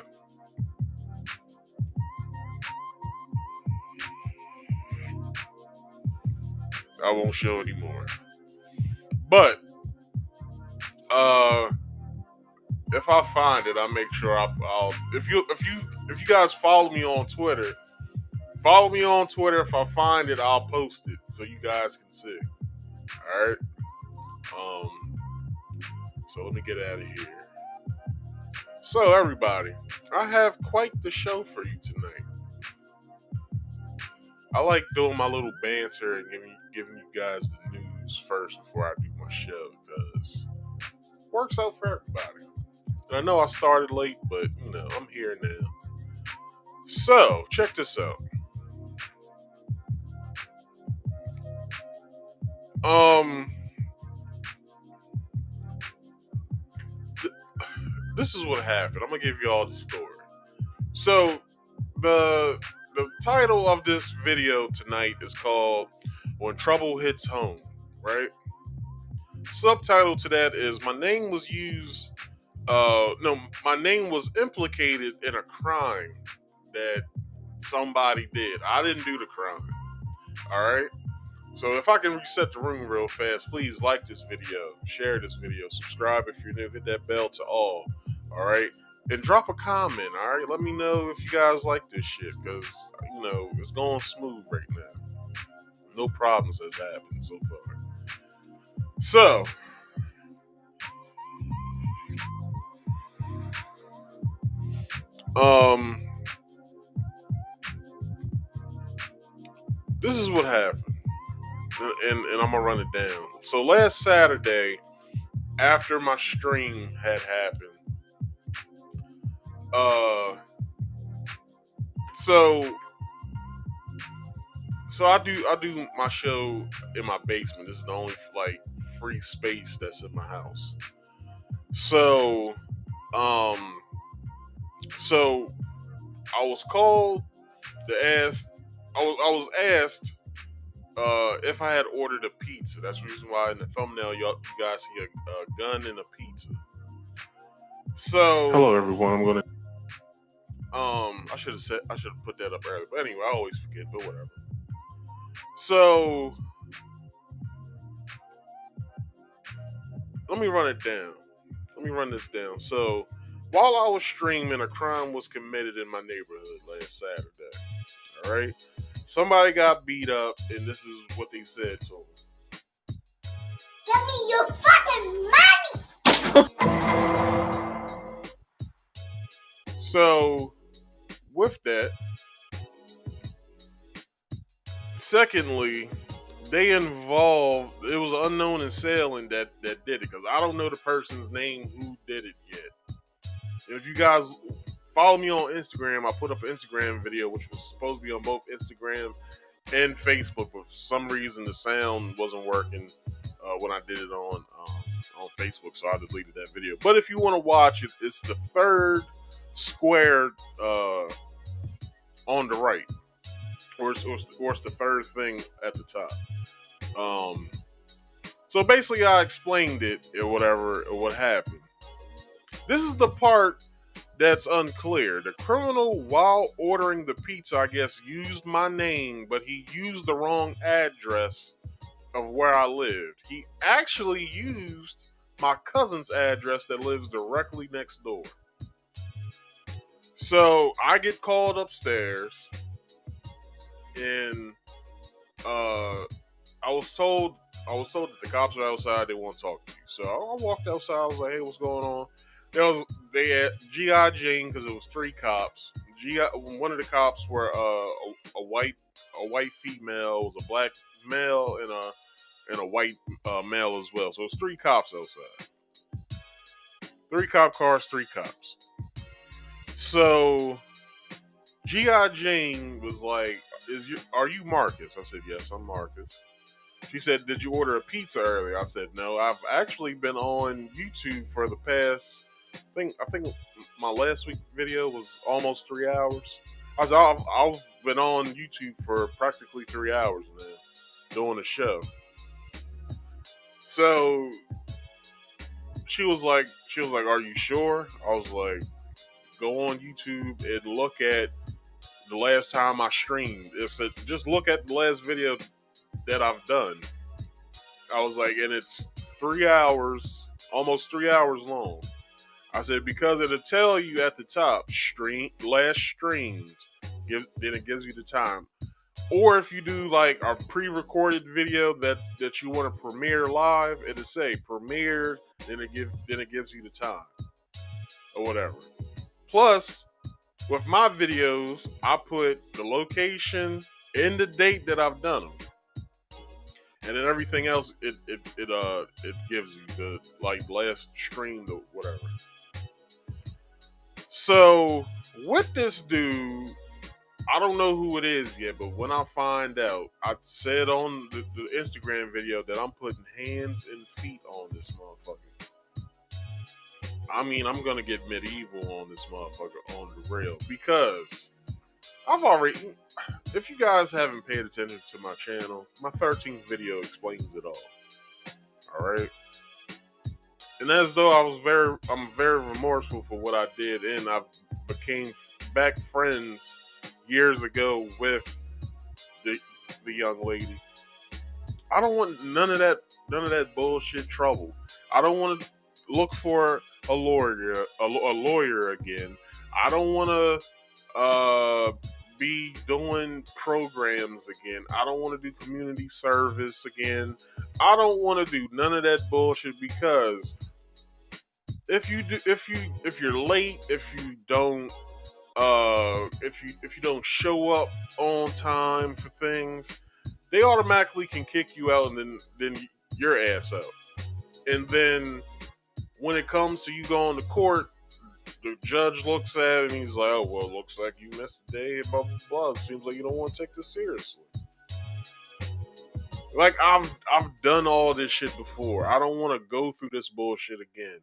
I won't show anymore. But if I find it, I'll make sure I'll if you guys follow me on Twitter. Follow me on Twitter. If I find it, I'll post it so you guys can see. All right. So let me get out of here. So everybody, I have quite the show for you tonight. I like doing my little banter and giving you guys the news first before I do my show because it works out for everybody. And I know I started late, but I'm here now. So check this out. This is what happened. I'm gonna give you all the story. So the title of this video tonight is called "When Trouble Hits Home," right? Subtitle to that is my name was implicated in a crime that somebody did. I didn't do the crime. All right. So if I can reset the room real fast, please like this video, share this video, subscribe if you're new, hit that bell to all right? And drop a comment, all right? Let me know if you guys like this shit, because, it's going smooth right now. No problems has happened so far. So, this is what happened. And I'm gonna run it down. So last Saturday, after my stream had happened, so I do my show in my basement. This is the only free space that's in my house. So I was called to ask. I was asked if I had ordered a pizza. That's the reason why in the thumbnail you guys see a gun and a pizza. So hello everyone. I'm gonna I should have put that up earlier. But anyway, I always forget, but whatever. So let me run it down. Let me run this down. So while I was streaming, a crime was committed in my neighborhood last Saturday. All right. Somebody got beat up, and this is what they said to him. Give me your fucking money! So, with that, secondly, it was an unknown assailant that did it, because I don't know the person's name who did it yet. If you guys follow me on Instagram. I put up an Instagram video, which was supposed to be on both Instagram and Facebook, but for some reason the sound wasn't working when I did it on Facebook, so I deleted that video. But if you want to watch it, it's the third square on the right, or it's the third thing at the top. So basically, I explained it or whatever, or what happened. This is the part that's unclear. The criminal, while ordering the pizza, I guess, used my name, but he used the wrong address of where I lived. He actually used my cousin's address that lives directly next door. So I get called upstairs, and I was told that the cops are outside. They want to talk to you. So I walked outside. I was like, "Hey, what's going on?" They had G.I. Jane because it was 3 cops. One of the cops were a white female, was a black male, and a white male as well. So it was 3 cops outside. 3 cop cars, 3 cops. So G.I. Jane was like, "Are you Marcus?" I said, "Yes, I'm Marcus." She said, "Did you order a pizza earlier?" I said, "No, I've actually been on YouTube for the past, I think my last week video was almost 3 hours. I said, I've been on YouTube for practically 3 hours now, doing a show." So she was like, "Are you sure?" I was like, "Go on YouTube and look at the last time I streamed. Just look at the last video that I've done." I was like, and it's 3 hours, almost 3 hours long. I said, because it'll tell you at the top, last streamed, then it gives you the time. Or if you do like a pre-recorded video that you want to premiere live, it'll say premiered, then it gives you the time or whatever. Plus, with my videos, I put the location and the date that I've done them. And then everything else, it gives you the like last stream or whatever. So with this dude, I don't know who it is yet, but when I find out, I said on the Instagram video that I'm putting hands and feet on this motherfucker. I mean, I'm gonna get medieval on this motherfucker on the rail, because if you guys haven't paid attention to my channel, my 13th video explains it all. Alright? And as though I'm very remorseful for what I did, and I became back friends years ago with the young lady. I don't want none of that bullshit trouble. I don't want to look for a lawyer again. I don't want to be doing programs again. I don't want to do community service again. I don't want to do none of that bullshit, because if you're late, if you don't show up on time for things, they automatically can kick you out, and then your ass out. And then when it comes to you going to court, the judge looks at it and he's like, "Oh, well, looks like you missed a day, blah, blah, blah. It seems like you don't want to take this seriously." Like, I've done all this shit before. I don't want to go through this bullshit again.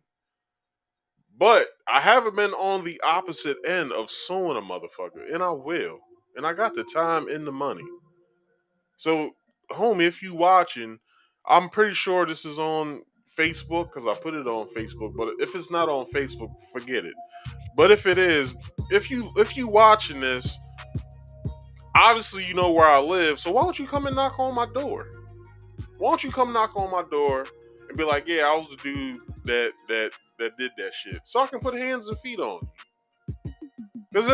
But I haven't been on the opposite end of suing a motherfucker, and I will. And I got the time and the money. So, homie, if you watching, I'm pretty sure this is on Facebook, because I put it on Facebook. But if it's not on Facebook, forget it. But if it is, if you watching this, obviously you know where I live. So why don't you come and knock on my door? Why don't you come knock on my door and be like, "Yeah, I was the dude that did that shit," so I can put hands and feet on you. Because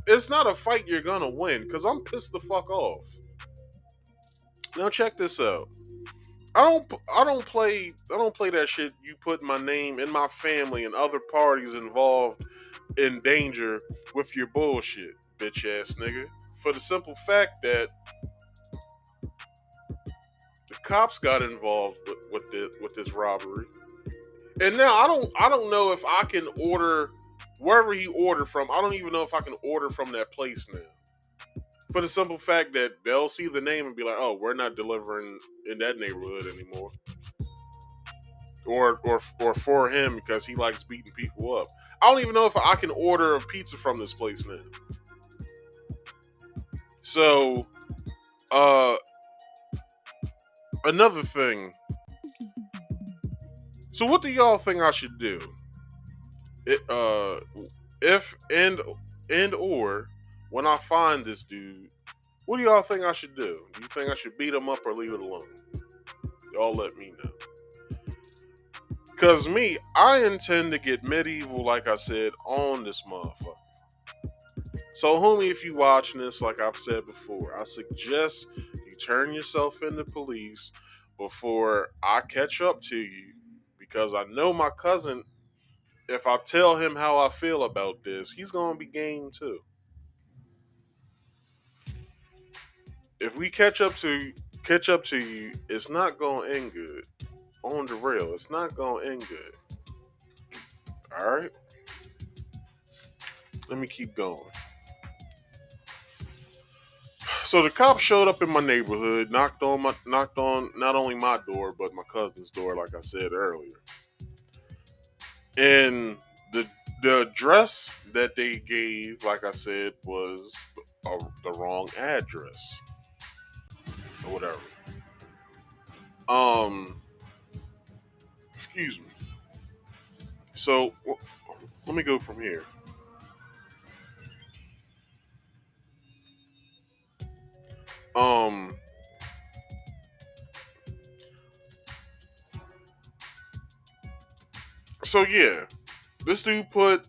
it's not a fight you're gonna win. Because I'm pissed the fuck off. Now check this out. I don't play that shit. You put my name and my family and other parties involved in danger with your bullshit, bitch ass nigga. For the simple fact that the cops got involved with this robbery, and now I don't know if I can order wherever he ordered from, I don't even know if I can order from that place now. For the simple fact that they'll see the name and be like, "Oh, we're not delivering in that neighborhood anymore," or for him because he likes beating people up. I don't even know if I can order a pizza from this place now. So, another thing. So, what do y'all think I should do? If and or when I find this dude, what do y'all think I should do? Do you think I should beat him up or leave it alone? Y'all let me know. Cause me, I intend to get medieval, like I said, on this motherfucker. So, homie, if you watching this, like I've said before, I suggest you turn yourself into police before I catch up to you, because I know my cousin. If I tell him how I feel about this, he's gonna be game too. If we catch up to you, it's not gonna end good. On the real, it's not gonna end good. All right. Let me keep going. So the cops showed up in my neighborhood, knocked on not only my door but my cousin's door, like I said earlier. And the address that they gave, like I said, was the wrong address or whatever. Excuse me. So let me go from here. Um. So yeah, this dude put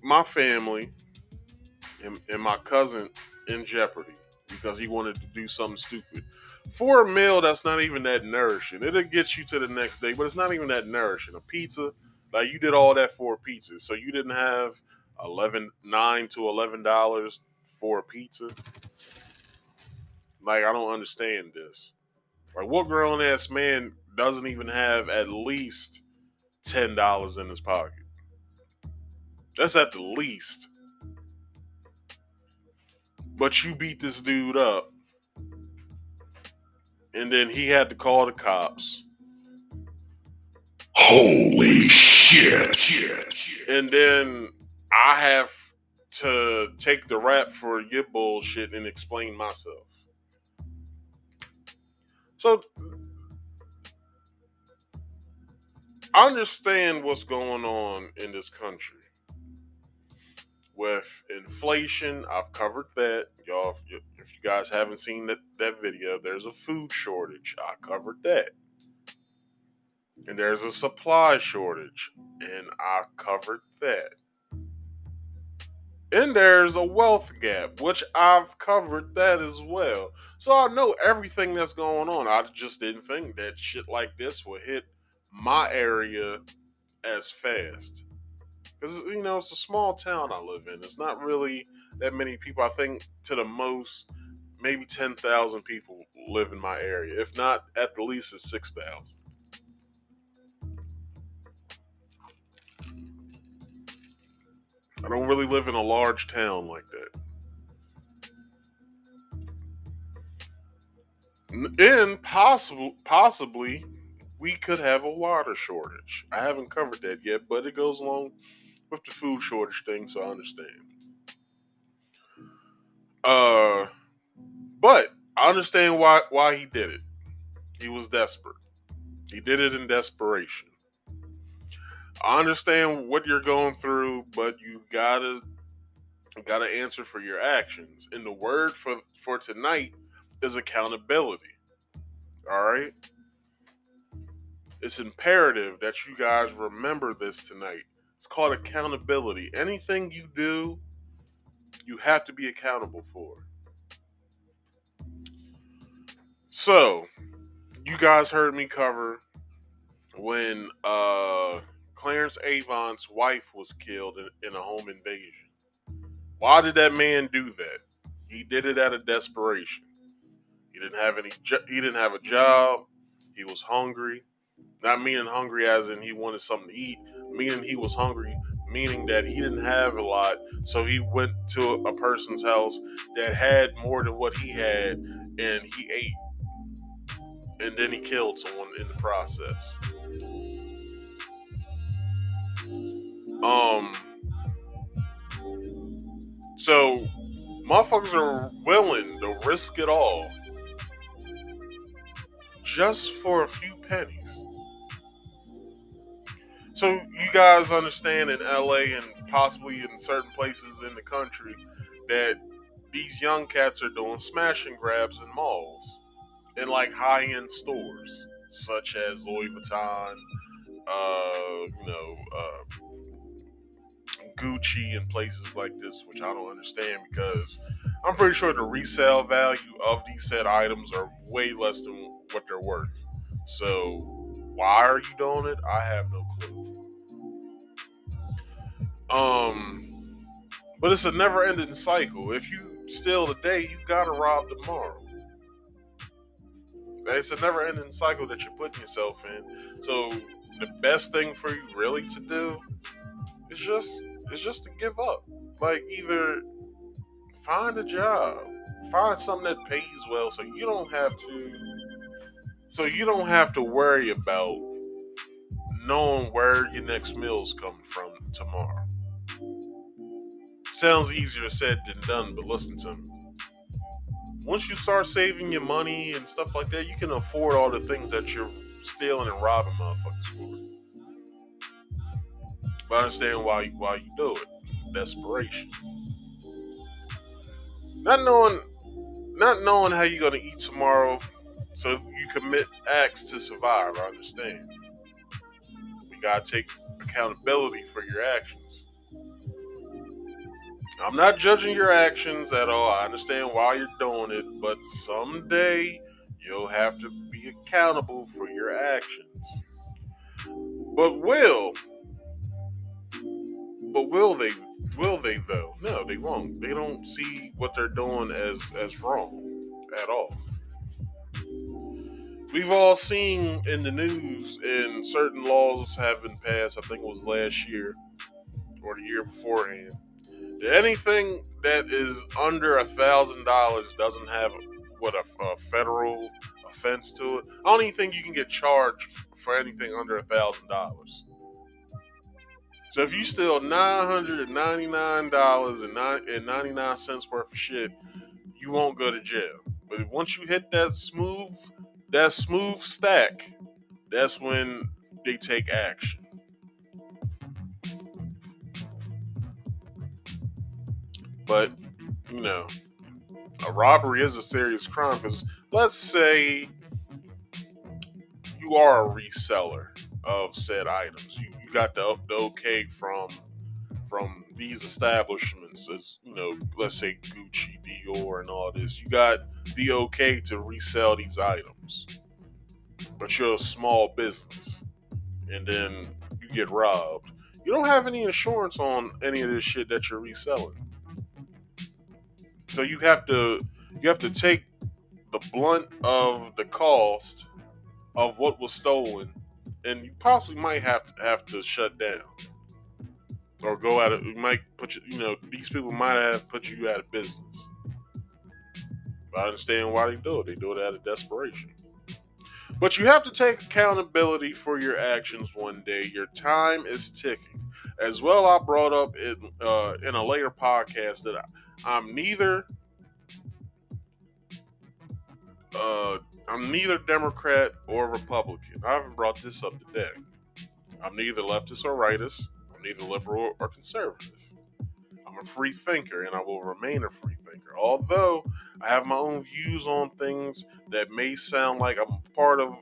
my family and my cousin in jeopardy because he wanted to do something stupid for a meal that's not even that nourishing. It'll get you to the next day, but it's not even that nourishing. A pizza, like you did all that for a pizza, so you didn't have $9 to $11 for a pizza. Like, I don't understand this. Like, what grown ass man doesn't even have at least $10 in his pocket? That's at the least. But you beat this dude up, and then he had to call the cops. Holy shit. And then I have to take the rap for your bullshit and explain myself. So I understand what's going on in this country. With inflation, I've covered that. Y'all, if you guys haven't seen that video, there's a food shortage. I covered that. And there's a supply shortage, and I covered that. And there's a wealth gap, which I've covered that as well. So I know everything that's going on. I just didn't think that shit like this would hit my area as fast. Because, it's a small town I live in. It's not really that many people. I think to the most, maybe 10,000 people live in my area. If not, at the least it's 6,000. I don't really live in a large town like that. And possibly, we could have a water shortage. I haven't covered that yet, but it goes along with the food shortage thing, so I understand. But I understand why he did it. He was desperate. He did it in desperation. I understand what you're going through, but you gotta answer for your actions. And the word for tonight is accountability. All right? It's imperative that you guys remember this tonight. It's called accountability. Anything you do, you have to be accountable for. So, you guys heard me cover when Clarence Avon's wife was killed in a home invasion. Why did that man do that? He did it out of desperation. He didn't have he didn't have a job. He was hungry. Not meaning hungry as in he wanted something to eat. Meaning he was hungry meaning that he didn't have a lot, so he went to a person's house that had more than what he had, and he ate, and then he killed someone in the process. So motherfuckers are willing to risk it all just for a few pennies. So you guys understand in LA and possibly in certain places in the country that these young cats are doing smash and grabs in malls, in like high-end stores such as Louis Vuitton, Gucci, and places like this, which I don't understand because I'm pretty sure the resale value of these said items are way less than what they're worth. So why are you doing it? I have no clue. But it's a never-ending cycle. If you steal today, you gotta rob tomorrow. It's a never-ending cycle that you're putting yourself in. So the best thing for you really to do is just to give up. Like, either find a job, find something that pays well, so you don't have to worry about knowing where your next meal's coming from tomorrow. Sounds easier said than done, but listen to me. Once you start saving your money and stuff like that, you can afford all the things that you're stealing and robbing motherfuckers for. But I understand why you do it. Desperation. Not knowing how you're gonna eat tomorrow, so you commit acts to survive. I understand. You gotta take accountability for your actions. I'm not judging your actions at all. I understand why you're doing it, but someday you'll have to be accountable for your actions. But will they? Will they though? No, they won't. They don't see what they're doing as wrong at all. We've all seen in the news, and certain laws have been passed. I think it was last year or the year beforehand. Anything that is under $1,000 doesn't have a federal offense to it. I don't even think you can get charged for anything under $1,000. So if you steal $999.99 worth of shit, you won't go to jail. But once you hit that smooth stack, that's when they take action. But, a robbery is a serious crime because let's say you are a reseller of said items. You got the okay from these establishments, as let's say Gucci, Dior, and all this. You got the okay to resell these items, but you're a small business, and then you get robbed. You don't have any insurance on any of this shit that you're reselling. So you have to take the blunt of the cost of what was stolen, and you possibly might have to shut down or go out of. It might put you. These people might have put you out of business. But I understand why they do it. They do it out of desperation. But you have to take accountability for your actions one day. Your time is ticking. As well, I brought up in a later podcast that I'm neither Democrat or Republican. I haven't brought this up today. I'm neither leftist or rightist. I'm neither liberal or conservative. I'm a free thinker, and I will remain a free thinker. Although I have my own views on things that may sound like I'm a part of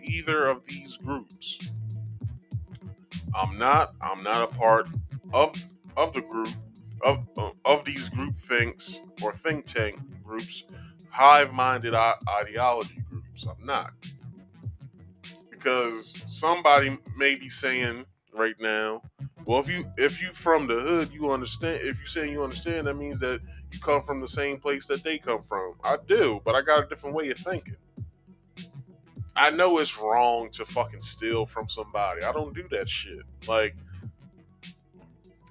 either of these groups. I'm not a part of the group of these group thinks or think tank groups, hive-minded ideology groups. I'm not, because somebody may be saying right now, well, if you from the hood, you understand. If you saying you understand, that means that you come from the same place that they come from. I do, but I got a different way of thinking. I know it's wrong to fucking steal from somebody. I don't do that shit. Like,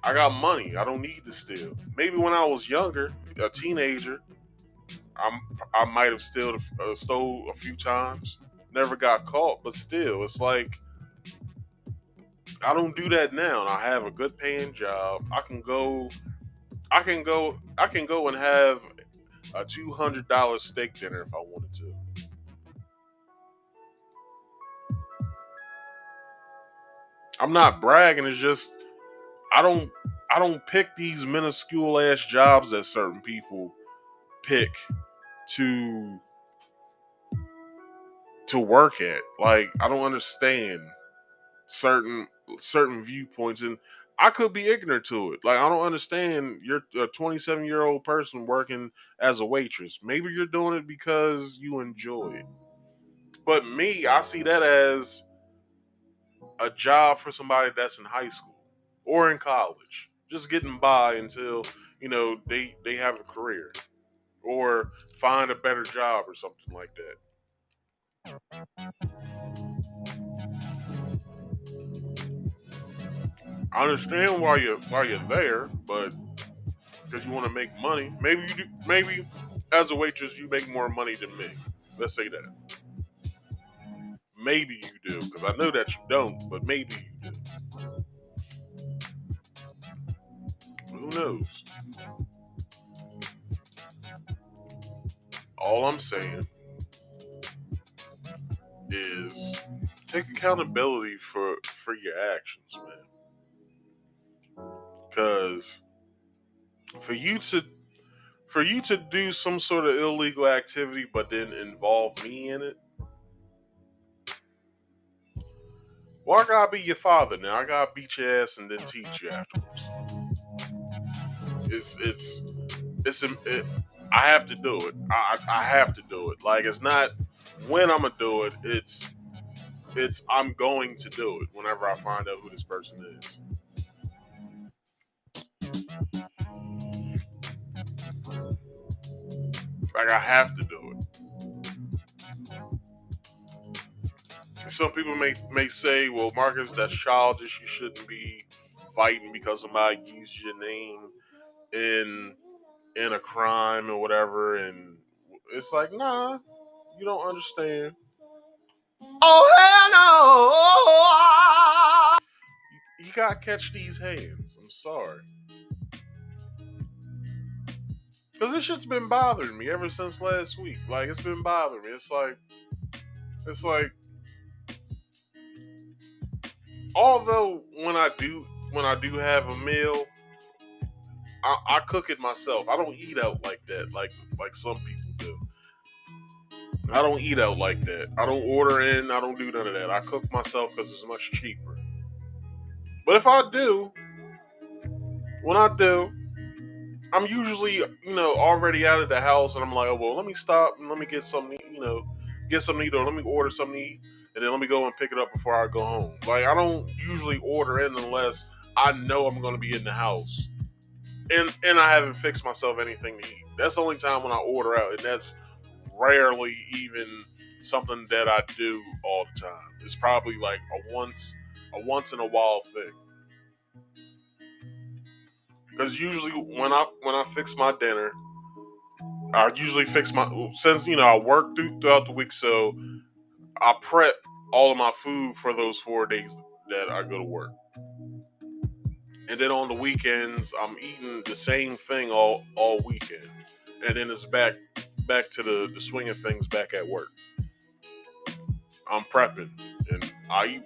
I got money. I don't need to steal. Maybe when I was younger, a teenager, I might have stole a few times. Never got caught, but still, it's like I don't do that now. And I have a good paying job. I can go and have a $200 steak dinner if I wanted to. I'm not bragging. It's just I don't I don't pick these minuscule ass jobs that certain people pick to work at. Like I don't understand certain viewpoints, and I could be ignorant to it. Like I don't understand. You're a 27-year-old person working as a waitress. Maybe you're doing it because you enjoy it. But me, I see that as a job for somebody that's in high school or in college, just getting by until they have a career or find a better job or something like that. I understand why you're there, but because you want to make money, maybe you do. Maybe as a waitress you make more money than me. Let's say that. Maybe you do, because I know that you don't, but maybe you do. Who knows? All I'm saying is take accountability for your actions, man. Because for you to do some sort of illegal activity but then involve me in it, well, I gotta be your father now. I gotta beat your ass and then teach you afterwards. I have to do it. I have to do it. Like it's not when I'm gonna do it. It's I'm going to do it whenever I find out who this person is. Like I have to do it. Some people may say, "Well, Marcus, that's childish. You shouldn't be fighting because somebody used your name in a crime or whatever." And it's like, nah, you don't understand. Oh hell no! You gotta catch these hands. I'm sorry. Because this shit's been bothering me ever since last week. Like, it's been bothering me. It's like, although when I do have a meal, I cook it myself. I don't eat out like that, like some people do. I don't eat out like that. I don't order in. I don't do none of that. I cook myself because it's much cheaper. But if I do, when I do, I'm usually, already out of the house, and I'm like, oh, well, let me stop and let me get something, get something to eat, or let me order something to eat, and then let me go and pick it up before I go home. Like, I don't usually order in unless I know I'm going to be in the house, and I haven't fixed myself anything to eat. That's the only time when I order out, and that's rarely even something that I do all the time. It's probably like a once in a while thing. Because usually when I fix my dinner, I usually fix since I work throughout the week, so I prep all of my food for those 4 days that I go to work. And then on the weekends, I'm eating the same thing all weekend. And then it's back to the swing of things back at work. I'm prepping, and I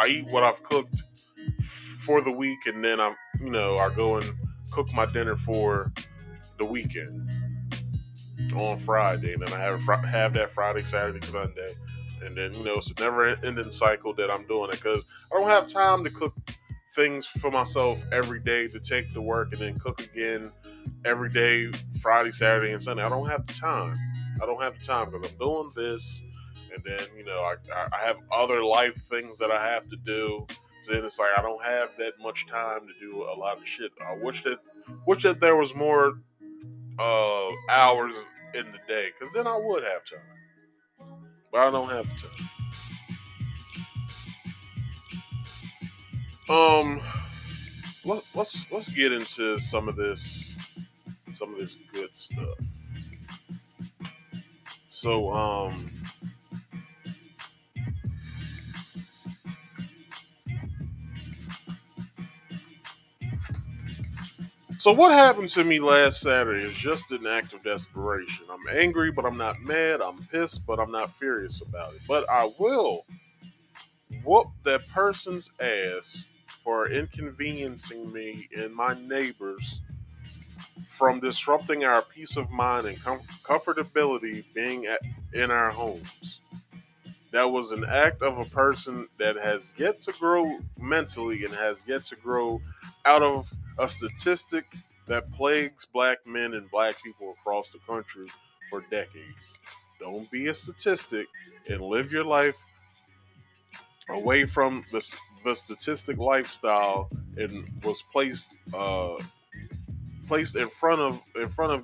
eat what I've cooked for the week, and then I go and cook my dinner for the weekend on Friday, and then I have that Friday, Saturday, Sunday, and then it's a never-ending cycle that I'm doing it because I don't have time to cook things for myself every day to take to work and then cook again every day, Friday, Saturday, and Sunday. I don't have the time. Because I'm doing this, and then I have other life things that I have to do. So then it's like I don't have that much time to do a lot of shit. I wish that there was more hours in the day, because then I would have time. But I don't have the time. let's get into some of this good stuff. So so what happened to me last Saturday is just an act of desperation. I'm angry, but I'm not mad. I'm pissed, but I'm not furious about it. But I will whoop that person's ass for inconveniencing me and my neighbors from disrupting our peace of mind and comfortability being in our homes. That was an act of a person that has yet to grow mentally and has yet to grow out of a statistic that plagues black men and black people across the country for decades. Don't be a statistic and live your life away from the statistic lifestyle and was placed in front of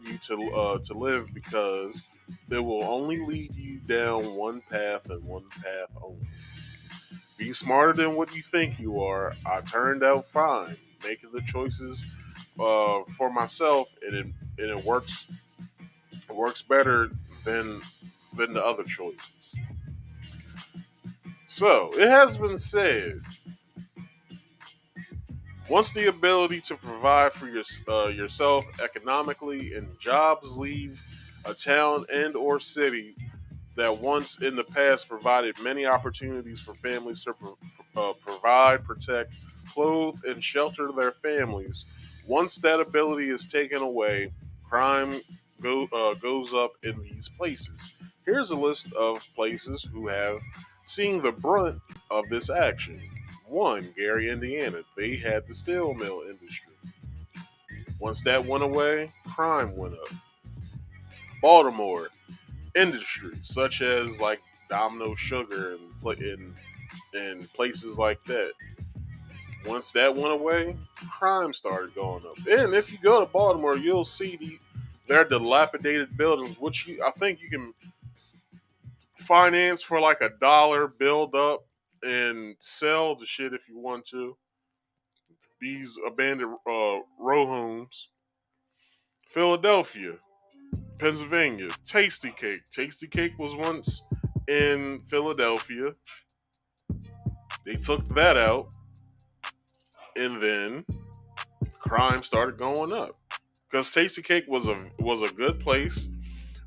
you to live because it will only lead you down one path and one path only. Be smarter than what you think you are. I turned out fine, making the choices for myself, and it works better than the other choices. So it has been said, once the ability to provide for yourself economically and jobs leave a town and or city that once in the past provided many opportunities for families to provide, protect, clothe, and shelter their families. Once that ability is taken away, crime goes up in these places. Here's a list of places who have seen the brunt of this action. One, Gary, Indiana. They had the steel mill industry. Once that went away, crime went up. Baltimore, industries such as like Domino Sugar and places like that. Once that went away, crime started going up. And if you go to Baltimore, you'll see their dilapidated buildings, which I think you can finance for like $1, build up and sell the shit if you want to. These abandoned row homes. Philadelphia, Pennsylvania, Tasty Cake. Tasty Cake was once in Philadelphia. They took that out, and then crime started going up because Tasty Cake was a good place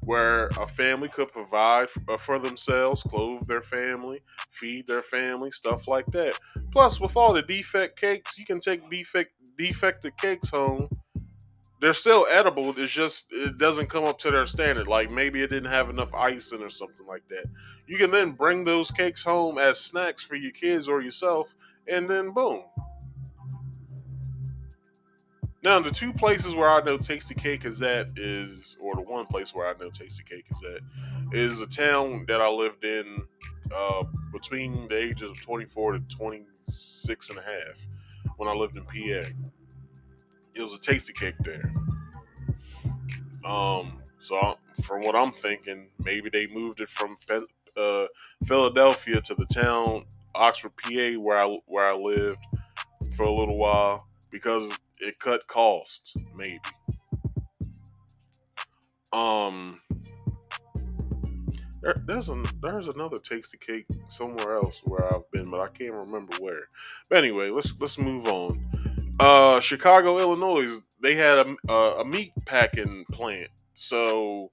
where a family could provide for themselves, clothe their family, feed their family, stuff like that. Plus, with all the defect cakes, you can take defected cakes home. They're still edible. It's just it doesn't come up to their standard. Like maybe it didn't have enough icing or something like that. You can then bring those cakes home as snacks for your kids or yourself, and then boom. Now the two places where I know Tasty Cake is at is, or the one place where I know Tasty Cake is at, is a town that I lived in between the ages of 24 to 26 and a half when I lived in PA. It was a Tasty Cake there. From what I'm thinking, maybe they moved it from Philadelphia to the town Oxford, PA, where I lived for a little while because it cut costs. Maybe. Um, there's another Tasty Cake somewhere else where I've been, but I can't remember where. But anyway, let's move on. Chicago, Illinois, they had a meat packing plant, so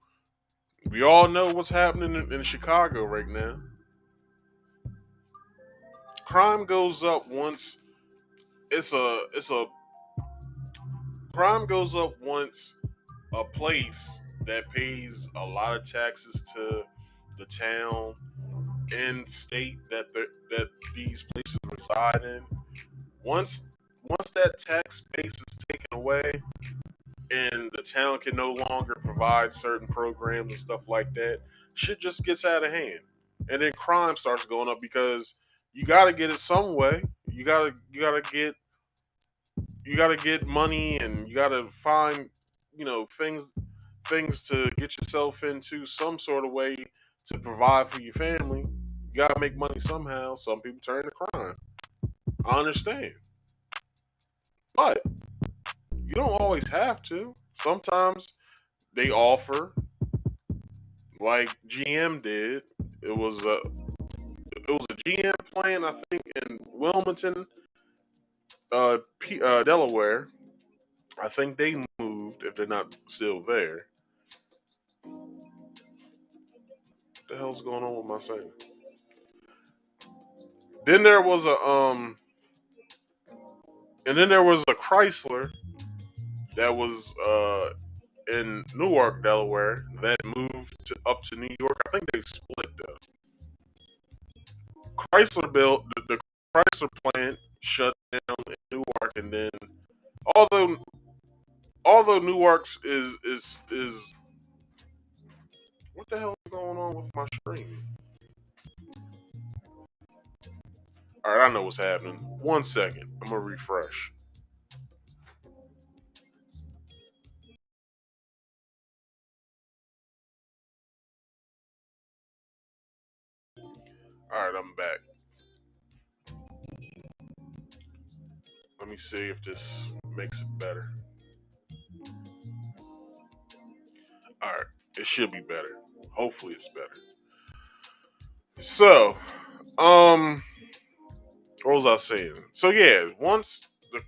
we all know what's happening in Chicago right now. Crime goes up once it's a crime goes up once a place that pays a lot of taxes to the town and state that these places reside in. Once once that tax base is taken away and the town can no longer provide certain programs and stuff like that, shit just gets out of hand. And then crime starts going up because you gotta get it some way. You gotta get money and you gotta find, things to get yourself into some sort of way to provide for your family. You gotta make money somehow. Some people turn to crime. I understand. But you don't always have to. Sometimes they offer, like GM did. It was a GM plant, I think, in Wilmington, Delaware. I think they moved if they're not still there. What the hell's going on with my saying? Then there was a Chrysler that was in Newark, Delaware, that moved up to New York. I think they split though. Chrysler built the Chrysler plant shut down in Newark, and then although Newark's is what the hell is going on with my screen? All right, I know what's happening. 1 second, I'm gonna refresh. All right, I'm back. Let me see if this makes it better. All right, it should be better. Hopefully, it's better. So, what was I saying? So yeah, once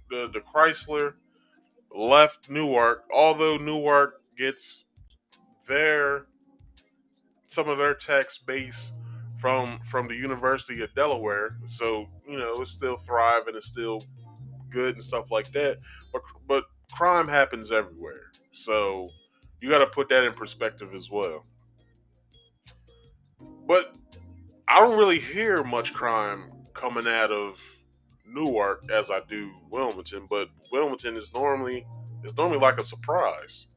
the Chrysler left Newark, although Newark gets their some of their tax base from the University of Delaware, so it's still thriving, it's still good and stuff like that. But crime happens everywhere, so you got to put that in perspective as well. But I don't really hear much crime coming out of Newark as I do Wilmington, but Wilmington is normally like a surprise.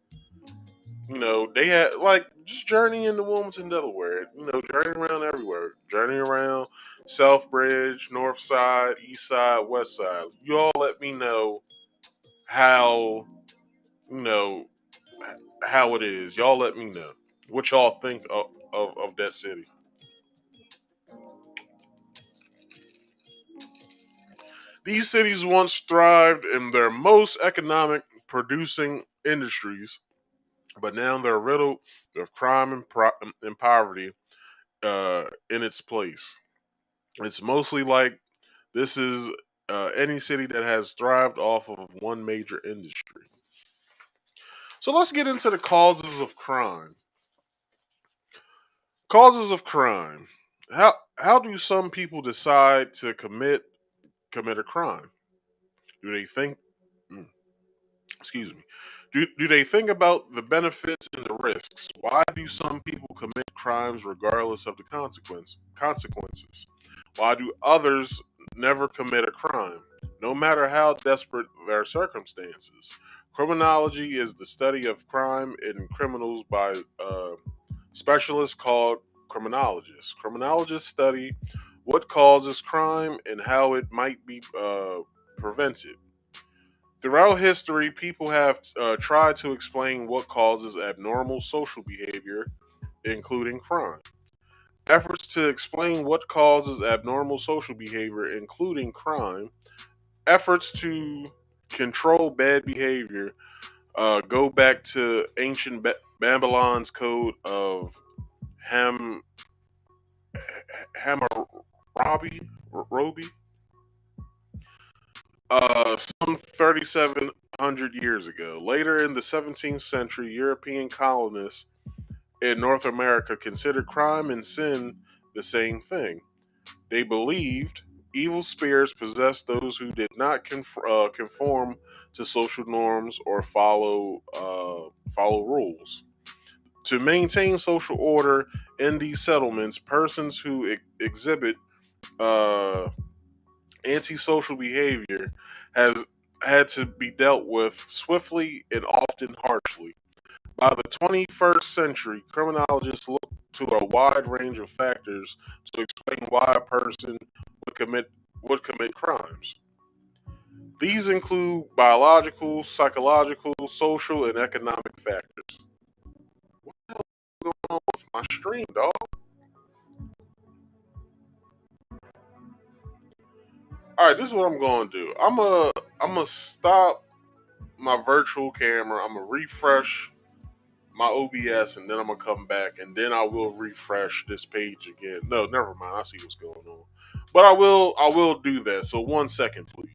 They had like just journey into Wilmington, Delaware. Journey around everywhere. Journey around Southbridge, North Side, East Side, West Side. You all let me know how you know how it is. Y'all let me know what y'all think of that city. These cities once thrived in their most economic producing industries, but now they're riddled with crime and poverty in its place. It's mostly like this is any city that has thrived off of one major industry. So let's get into the causes of crime. Causes of crime. How do some people decide to commit a crime? Do they think? mm, Excuse me. Do they think about the benefits and the risks? Why do some people commit crimes regardless of the consequences? Why do others never commit a crime, no matter how desperate their circumstances? Criminology is the study of crime and criminals by specialists called criminologists. Criminologists study what causes crime and how it might be prevented. Throughout history, people have tried to explain what causes abnormal social behavior, including crime. Efforts to explain what causes abnormal social behavior, including crime, efforts to control bad behavior, go back to ancient Babylon's code of Ham Hammurabi, Roby, some 3,700 years ago. Later in the 17th century, European colonists in North America considered crime and sin the same thing. They believed evil spirits possessed those who did not conform to social norms or follow rules. To maintain social order in these settlements, persons who exhibit uh, antisocial behavior has had to be dealt with swiftly and often harshly. By the 21st century, criminologists look to a wide range of factors to explain why a person would commit crimes. These include biological, psychological, social, and economic factors. What the hell is going on with my stream, dog? All right, this is what I'm going to do. I'm I'm gonna stop my virtual camera. I'm gonna refresh my OBS, and then I'm gonna come back, and then I will refresh this page again. No, never mind. I see what's going on, but I will do that. So 1 second, please.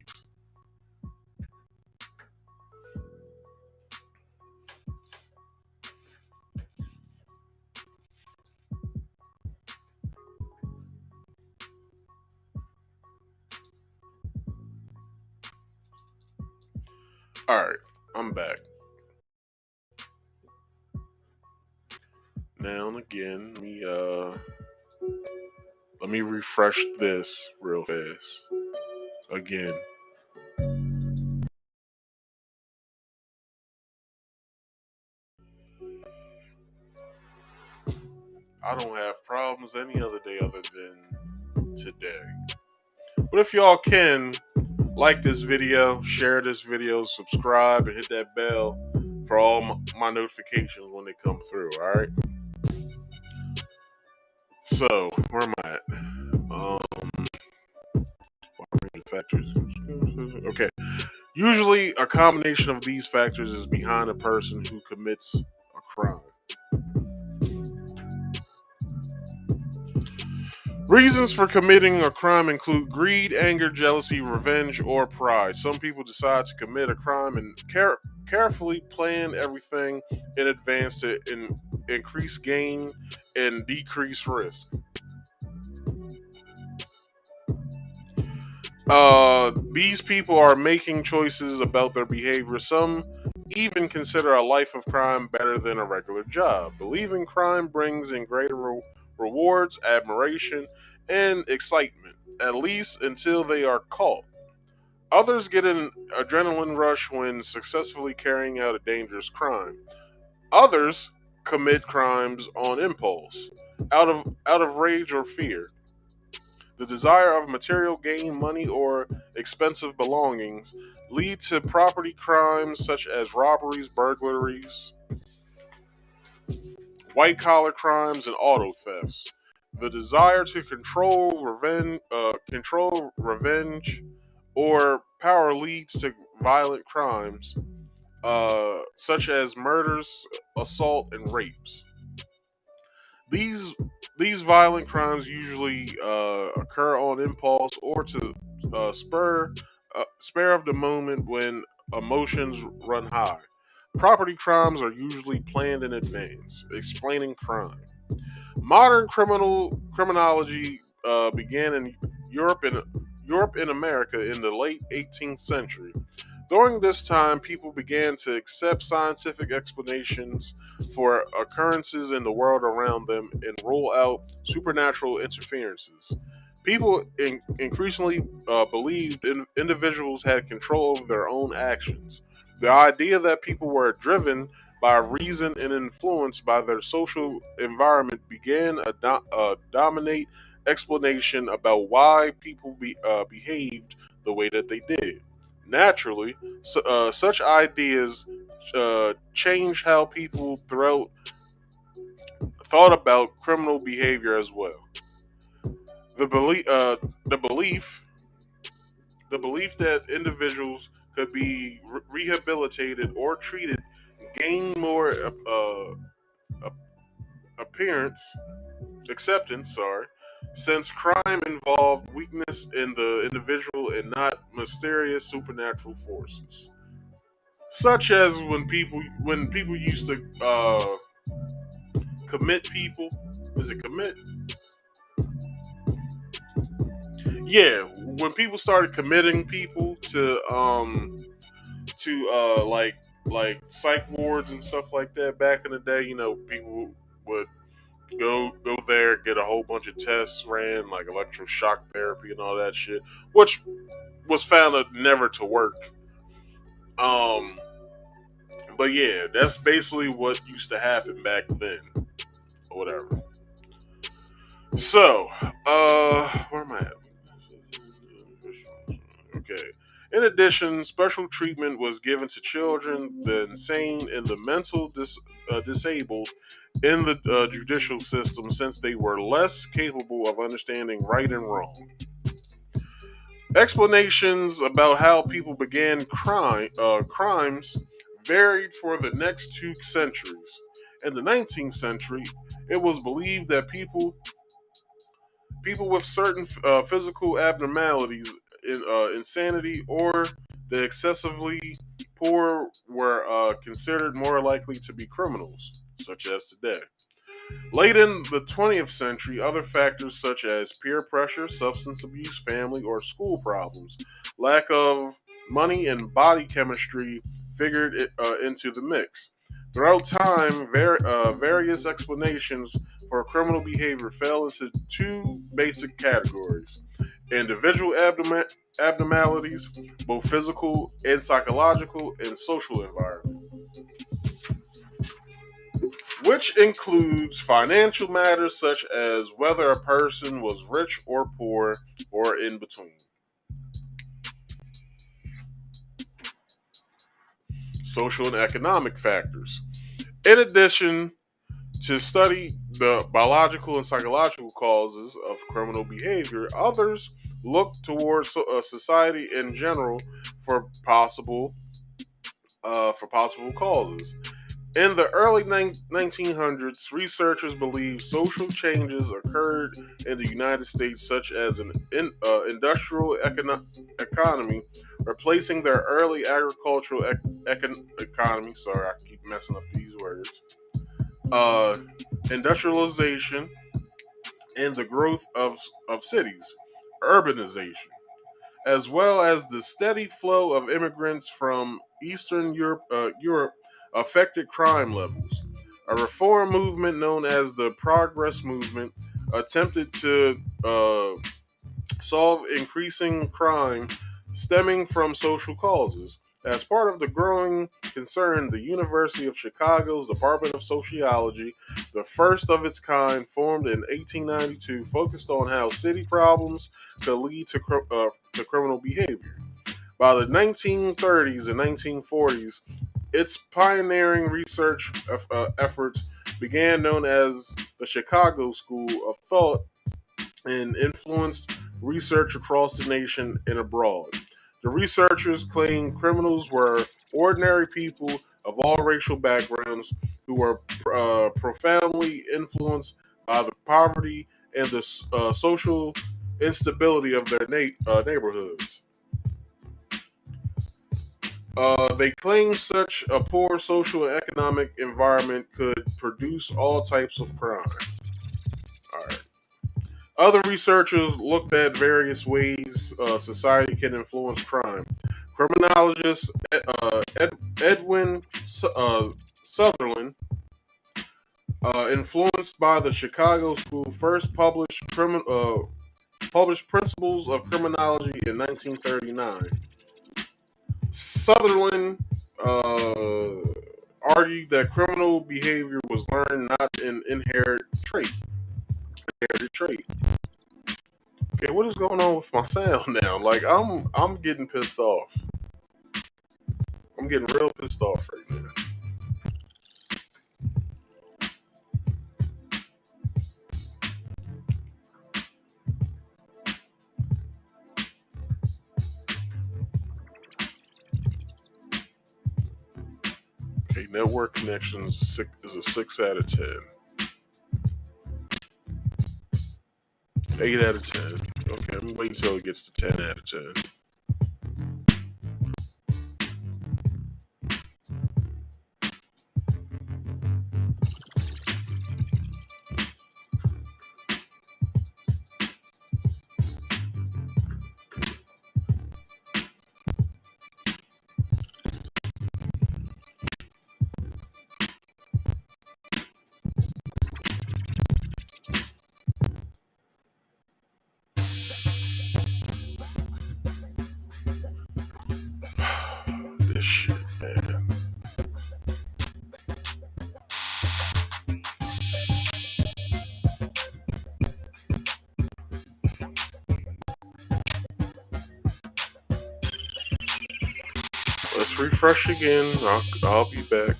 All right, I'm back. Now and again, let me refresh this real fast again. I don't have problems any other day other than today. But if y'all can, like this video, share this video, subscribe, and hit that bell for all my notifications when they come through, alright? So, where am I at? Factors. Okay. Usually, a combination of these factors is behind a person who commits a crime. Reasons for committing a crime include greed, anger, jealousy, revenge, or pride. Some people decide to commit a crime and carefully plan everything in advance to increase gain and decrease risk. These people are making choices about their behavior. Some even consider a life of crime better than a regular job. Believing crime brings in greater rewards, admiration, and excitement, at least until they are caught. Others get an adrenaline rush when successfully carrying out a dangerous crime. Others commit crimes on impulse, out of rage or fear. The desire of material gain, money, or expensive belongings lead to property crimes such as robberies, burglaries, white-collar crimes, and auto thefts. The desire to control revenge, or power leads to violent crimes, such as murders, assault, and rapes. These these violent crimes usually occur on impulse or to spare of the moment when emotions run high. Property crimes are usually planned in advance, explaining crime. Modern criminology began in Europe and America in the late 18th century. During this time, people began to accept scientific explanations for occurrences in the world around them and rule out supernatural interferences. People increasingly believed individuals had control over their own actions. The idea that people were driven by reason and influenced by their social environment began a dominate explanation about why people behaved the way that they did. Naturally, such ideas changed how people thought about criminal behavior as well. The belief, uh, the belief, the belief that individuals could be rehabilitated or treated gained more appearance acceptance. Sorry, since crime involved weakness in the individual and not mysterious supernatural forces, such as when people used to commit people. Is it commit? Yeah, when people started committing people to like psych wards and stuff like that back in the day, people would go there, get a whole bunch of tests ran, like electroshock therapy and all that shit, which was found never to work. Um, but yeah, that's basically what used to happen back then, or whatever. So, where am I at? Okay. In addition, special treatment was given to children, the insane, and the disabled in the judicial system since they were less capable of understanding right and wrong. Explanations about how people began crimes varied for the next 2 centuries. In the 19th century, it was believed that people with certain physical abnormalities, insanity, or the excessively poor were considered more likely to be criminals, such as today. Late in the 20th century, other factors such as peer pressure, substance abuse, family or school problems, lack of money, and body chemistry figured into the mix. Throughout time, various explanations for criminal behavior fell into two basic categories: individual abnormalities, both physical and psychological, and social environment, which includes financial matters such as whether a person was rich or poor or in between. Social and economic factors. In addition to study the biological and psychological causes of criminal behavior, others look towards society in general for possible causes. In the early 1900s, researchers believed social changes occurred in the United States, such as an industrial economy, replacing their early agricultural economy. Sorry, I keep messing up these words. Uh, Industrialization and the growth of cities, urbanization, as well as the steady flow of immigrants from Eastern Europe affected crime levels. A reform movement known as the Progress Movement attempted to solve increasing crime stemming from social causes. As part of the growing concern, the University of Chicago's Department of Sociology, the first of its kind, formed in 1892, focused on how city problems could lead to criminal behavior. By the 1930s and 1940s, its pioneering research efforts began, known as the Chicago School of Thought, and influenced research across the nation and abroad. The researchers claimed criminals were ordinary people of all racial backgrounds who were profoundly influenced by the poverty and the social instability of their neighborhoods. They claim such a poor social and economic environment could produce all types of crime. All right. Other researchers looked at various ways society can influence crime. Criminologist Edwin Sutherland, influenced by the Chicago School, first published Principles of Criminology in 1939. Sutherland uh, argued that criminal behavior was learned, not an inherited trait. Okay, what is going on with my sound now? Like I'm getting pissed off. I'm getting real pissed off right now. Okay, network connections is a 6 out of 10. 8 out of 10. Okay, I'm waiting until it gets to 10 out of 10. This shit, man. Let's refresh again. I'll be back.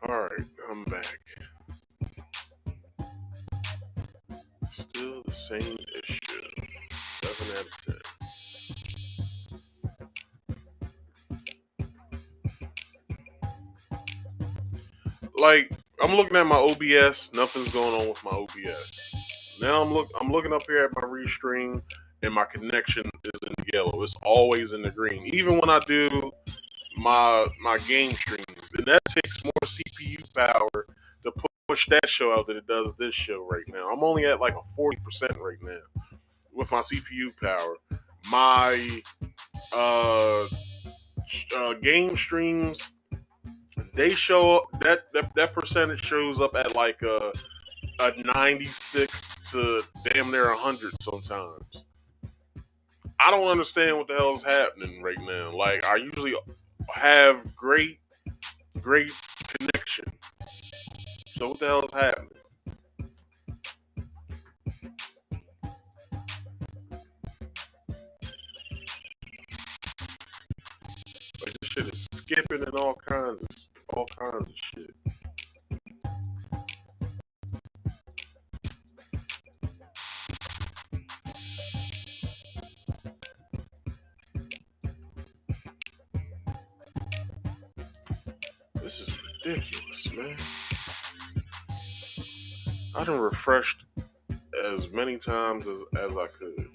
Alright, I'm back. Still the same issue. 7 out of 10. Like, I'm looking at my OBS, nothing's going on with my OBS. Now I'm looking up here at my restream, and my connection is in yellow. It's always in the green. Even when I do my game streams, and that takes more CPU power to push that show out than it does this show right now. I'm only at like a 40% right now with my CPU power. My game streams, they show that percentage shows up at like a 96 to damn near 100 sometimes. I don't understand what the hell is happening right now. Like, I usually have great connection. So what the hell is happening? Like, this shit is skipping and all kinds of shit. This is ridiculous, man. I done refreshed as many times as I could.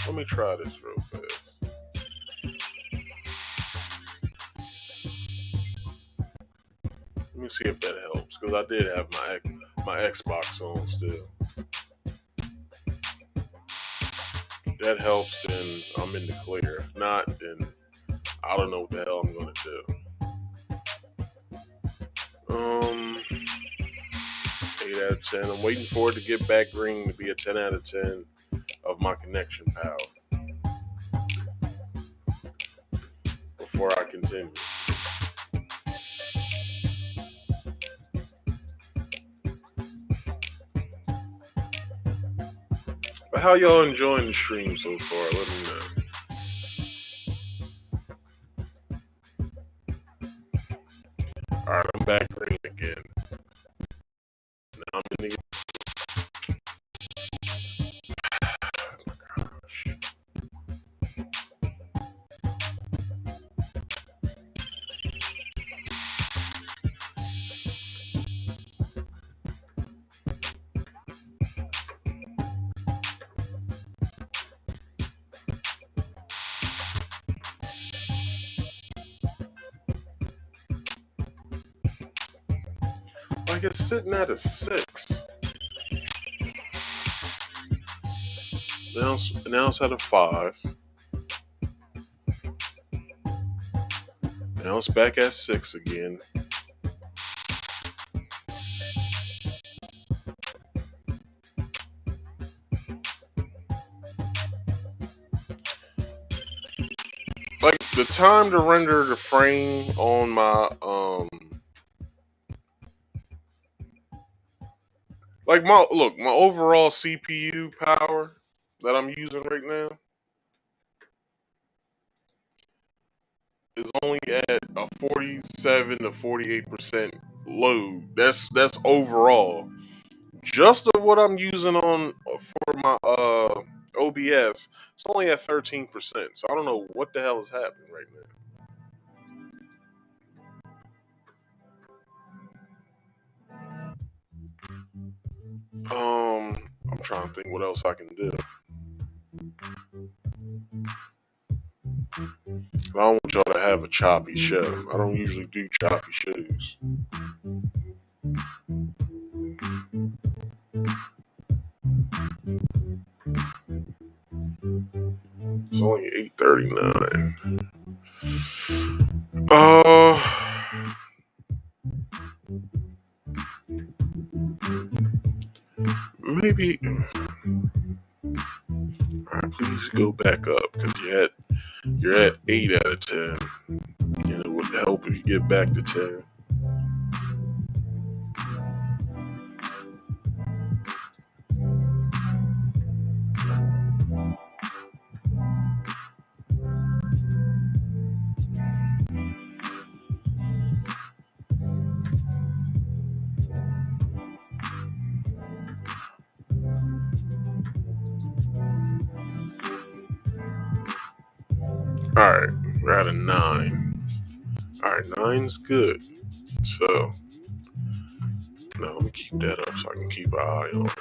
Let me try this real fast. Let me see if that helps, because I did have my Xbox on still. If that helps, then I'm in the clear. If not, then I don't know what the hell I'm gonna do. 8 out of 10. I'm waiting for it to get back green to be a 10 out of 10 of my connection power before I continue. But how y'all enjoying the stream so far? Let me know. Alright, I'm back green again. Now I'm in the... Like, it's sitting at a 6. Now it's at a 5. Now it's back at 6 again. Like, the time to render the frame on my like my overall CPU power that I'm using right now is only at a 47 to 48% load. That's overall. Just of what I'm using on for my OBS, it's only at 13%. So I don't know what the hell is happening right now. I'm trying to think what else I can do. I don't want y'all to have a choppy show. I don't usually do choppy shows. It's only 8:39. Maybe. Alright, please go back up, because you're at 8 out of 10. And it would help if you get back to 10. All right, 9's good. So now let me keep that up so I can keep an eye on it.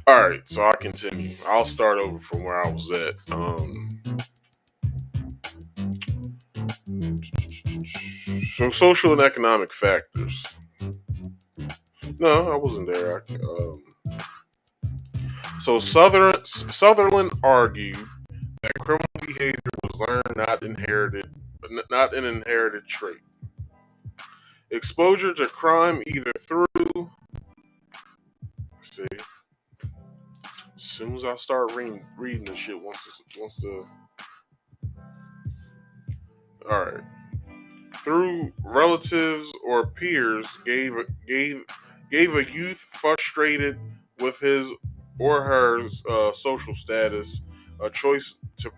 All right, so I continue. I'll start over from where I was at. Some social and economic factors. No, I wasn't there. So Sutherland argued that criminal behavior was learned, not an inherited trait. Exposure to crime either through. Let's see. As soon as I start reading the shit, once the. All right. Through relatives or peers gave a youth frustrated with his or her social status a choice to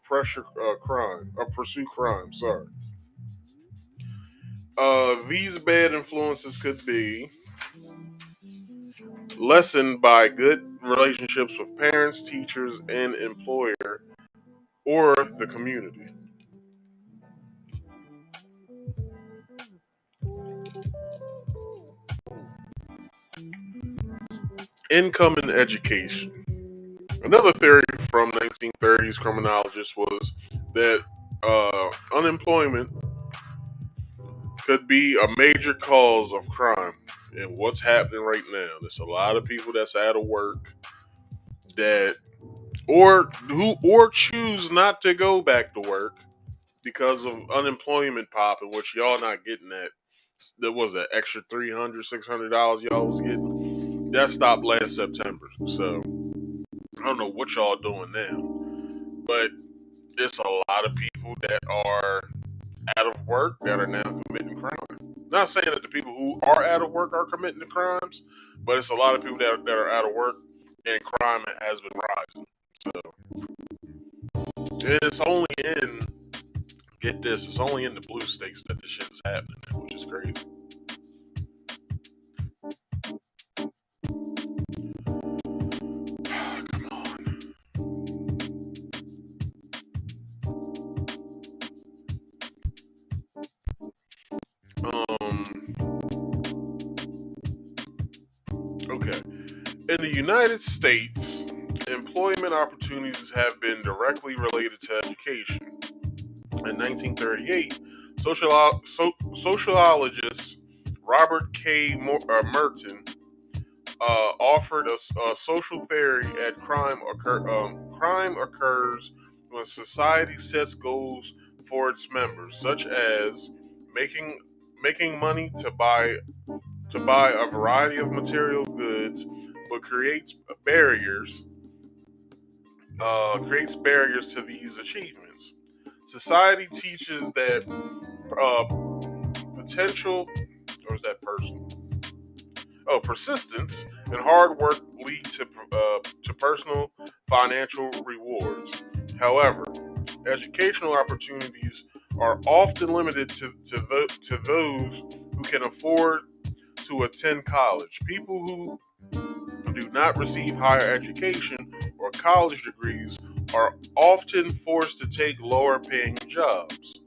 pressure crime or pursue crime. Sorry. These bad influences could be lessened by good relationships with parents, teachers, and employer or the community. Income and education. Another theory from 1930s criminologists was that unemployment could be a major cause of crime. And what's happening right now? There's a lot of people that's out of work that or choose not to go back to work because of unemployment popping, which y'all not getting that. There was that extra $300, $600 y'all was getting. That stopped last September. So I don't know what y'all doing now, but it's a lot of people that are out of work that are now committing crime. Not saying that the people who are out of work are committing the crimes, but it's a lot of people that are out of work and crime has been rising. So it's only in get this, it's only in the blue states that this shit is happening, which is crazy. Come on. Okay. In the United States, employment opportunities have been directly related to education. In 1938, sociologist Robert K. Merton offered a social theory at crime occurs when society sets goals for its members, such as making money to buy a variety of material goods, but creates barriers to these achievements. Society teaches that potential, or is that personal? Oh, persistence and hard work lead to personal financial rewards. However, educational opportunities are often limited to those who can afford to attend college. People who do not receive higher education or college degrees are often forced to take lower paying jobs.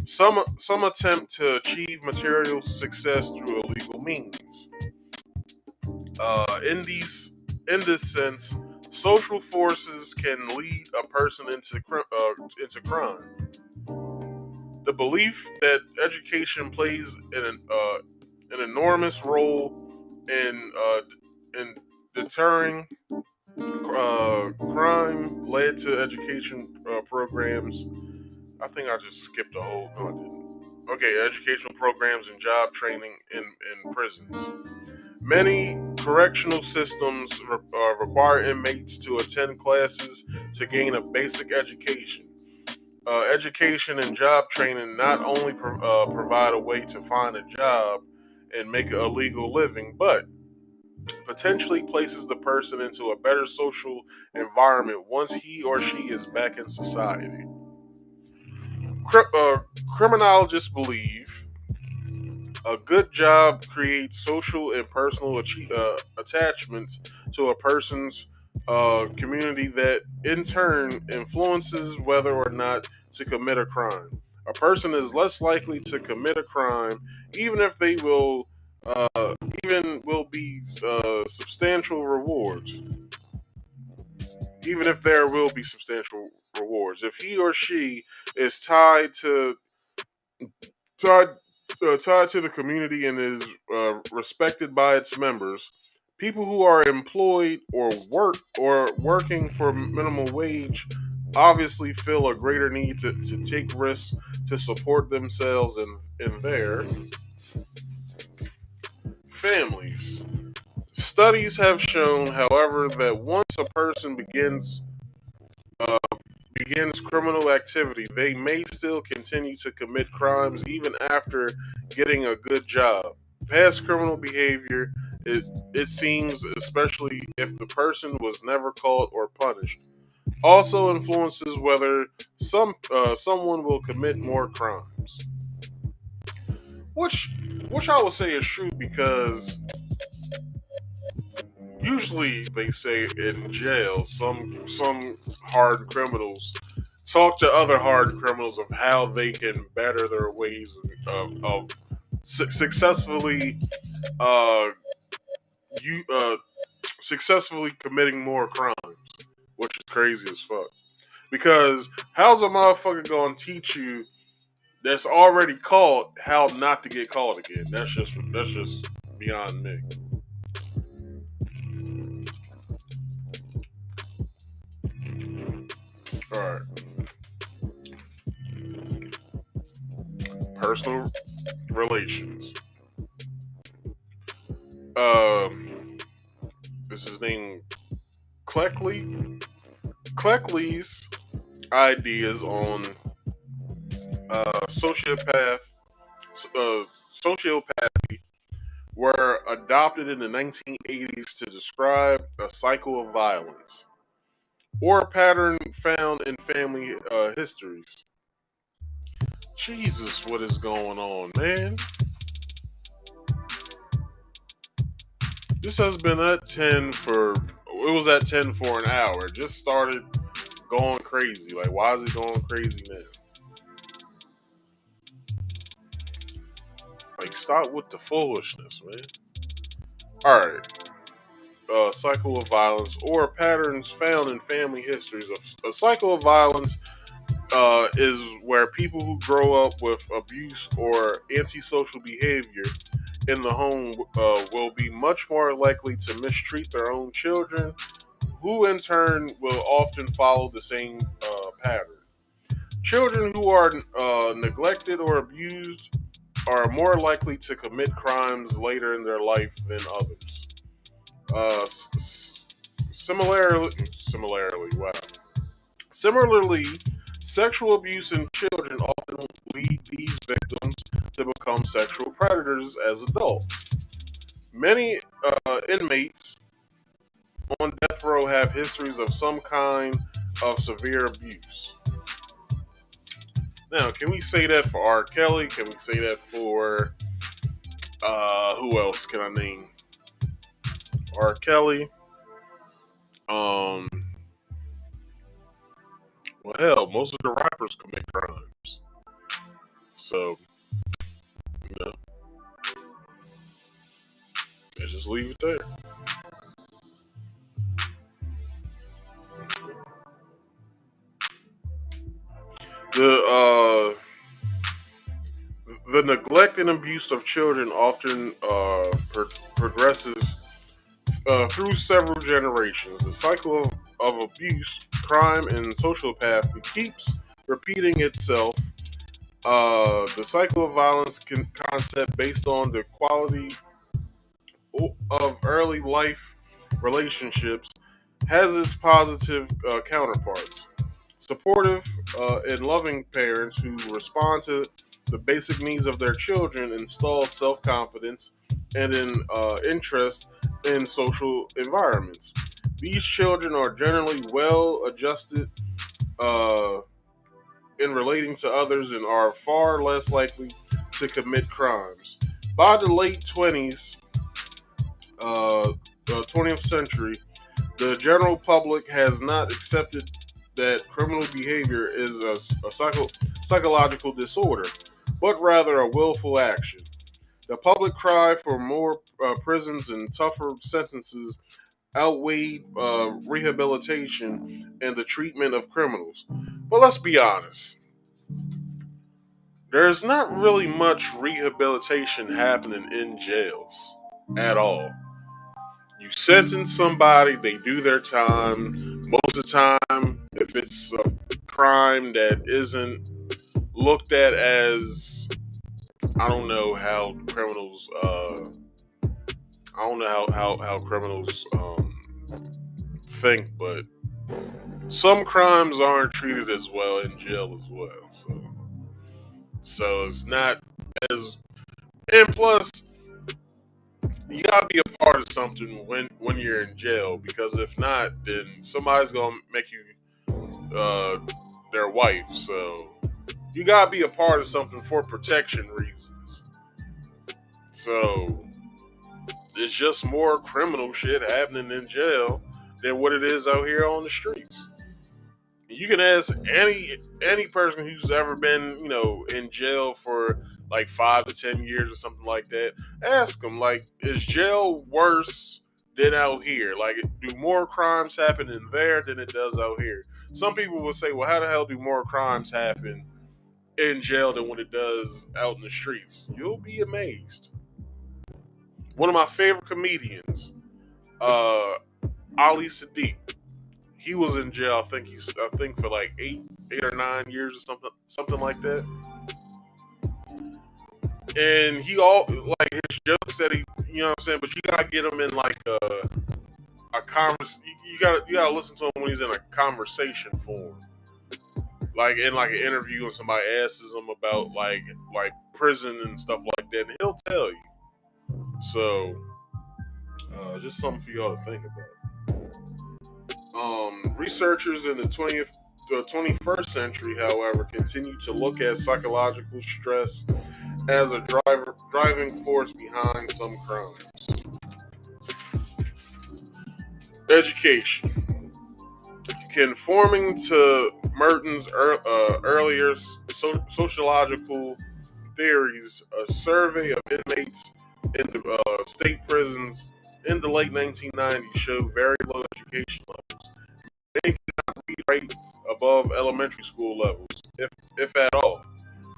Some attempt to achieve material success through illegal means. In this sense, social forces can lead a person into crime. The belief that education plays an enormous role in deterring crime led to education programs. I think I just skipped a whole. No, I didn't. Okay, educational programs and job training in prisons. Many correctional systems require inmates to attend classes to gain a basic education. Education and job training not only provide a way to find a job and make a legal living, but potentially places the person into a better social environment once he or she is back in society. Criminologists believe a good job creates social and personal attachments to a person's community that in turn influences whether or not to commit a crime. A person is less likely to commit a crime, even if they will, even will be substantial rewards. Even if there will be substantial rewards, if he or she is tied tied to the community and is respected by its members. People who are employed or working for minimum wage obviously feel a greater need to take risks to support themselves and their families. Studies have shown, however, that once a person uh, begins criminal activity, they may still continue to commit crimes even after getting a good job. Past criminal behavior, it seems, especially if the person was never caught or punished, also influences whether someone will commit more crimes. Which which I would say is true because usually they say in jail some hard criminals talk to other hard criminals of how they can better their ways of successfully uh you successfully committing more crimes, which is crazy as fuck. Because how's a motherfucker gonna teach you that's already caught how not to get caught again? That's just beyond me. All right, personal relations. Um, this is named Cleckley. Cleckley's ideas on sociopath sociopathy were adopted in the 1980s to describe a cycle of violence or a pattern found in family histories. Jesus, what is going on, man? This has been at 10 for. It was at 10 for an hour. It just started going crazy. Like, why is it going crazy now? Like, stop with the foolishness, man. Alright. Cycle of violence or patterns found in family histories. A cycle of violence is where people who grow up with abuse or antisocial behavior in the home will be much more likely to mistreat their own children, who in turn will often follow the same pattern. Children who are neglected or abused are more likely to commit crimes later in their life than others. Wow. Similarly, sexual abuse in children often lead these victims to become sexual predators as adults. Many inmates on death row have histories of some kind of severe abuse. Now, can we say that for R. Kelly? Can we say that for who else can I name? R. Kelly. Um, well, hell, most of the rappers commit crimes. So, you know, let's just leave it there. The the neglect and abuse of children often progresses through several generations. The cycle of abuse, crime, and sociopathy keeps repeating itself. The cycle of violence concept based on the quality of early life relationships has its positive counterparts. Supportive and loving parents who respond to the basic needs of their children install self confidence and an interest in social environments. These children are generally well adjusted uh, in relating to others and are far less likely to commit crimes. By the late 20s, 20th century, the general public has not accepted that criminal behavior is a psychological disorder, but rather a willful action. The public cry for more prisons and tougher sentences outweighed rehabilitation and the treatment of criminals. But let's be honest, there's not really much rehabilitation happening in jails at all. You sentence somebody, they do their time. Most of the time, if it's a crime that isn't looked at as, I don't know how criminals, I don't know how criminals think, but some crimes aren't treated as well in jail as well. So it's not as, and plus you gotta be a part of something when you're in jail, because if not, then somebody's gonna make you uh, their wife. So you gotta be a part of something for protection reasons. So it's just more criminal shit happening in jail than what it is out here on the streets. You can ask any person who's ever been, in jail for like 5 to 10 years or something like that. Ask them, like, is jail worse than out here? Like, do more crimes happen in there than it does out here? Some people will say, well, how the hell do more crimes happen in jail than what it does out in the streets? You'll be amazed. One of my favorite comedians, Ali Sadiq. He was in jail. I think for like 8 or 9 years or something like that. And he all like his jokes that he, you know what I'm saying. But you gotta get him in like a convers. You gotta listen to him when he's in a conversation form, like in like an interview, and somebody asks him about like prison and stuff like that, and he'll tell you. So just something for y'all to think about. Researchers in the 21st century, however, continue to look at psychological stress as a driving force behind some crimes. Education. Conforming to Merton's earlier sociological theories, a survey of inmates in the state prisons in the late 1990s showed very low education levels. Many cannot read right above elementary school levels, if at all.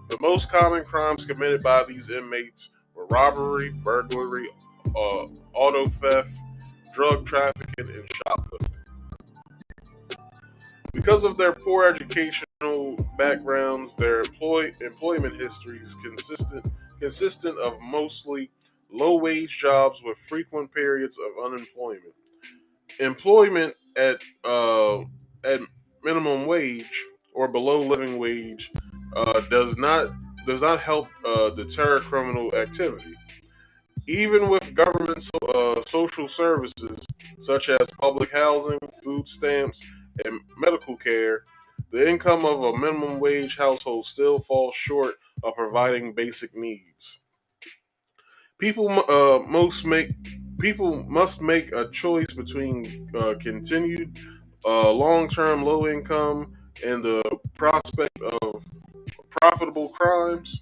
The most common crimes committed by these inmates were robbery, burglary, auto theft, drug trafficking, and shoplifting. Because of their poor educational backgrounds, their employment histories consistent of mostly low-wage jobs with frequent periods of unemployment. Employment at minimum wage or below living wage does not help deter criminal activity. Even with government social services such as public housing, food stamps, and medical care, the income of a minimum wage household still falls short of providing basic needs. People people must make a choice between continued long-term low income and the prospect of profitable crimes.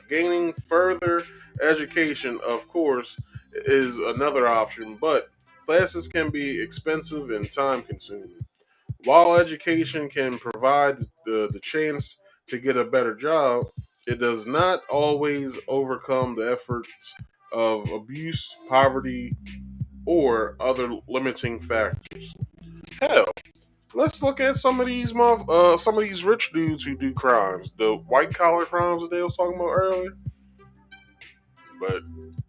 Gaining further education, of course, is another option, but classes can be expensive and time consuming. While education can provide the chance to get a better job, it does not always overcome the efforts of abuse, poverty, or other limiting factors. Hell, let's look at some of these rich dudes who do crimes, the white collar crimes that they was talking about earlier. But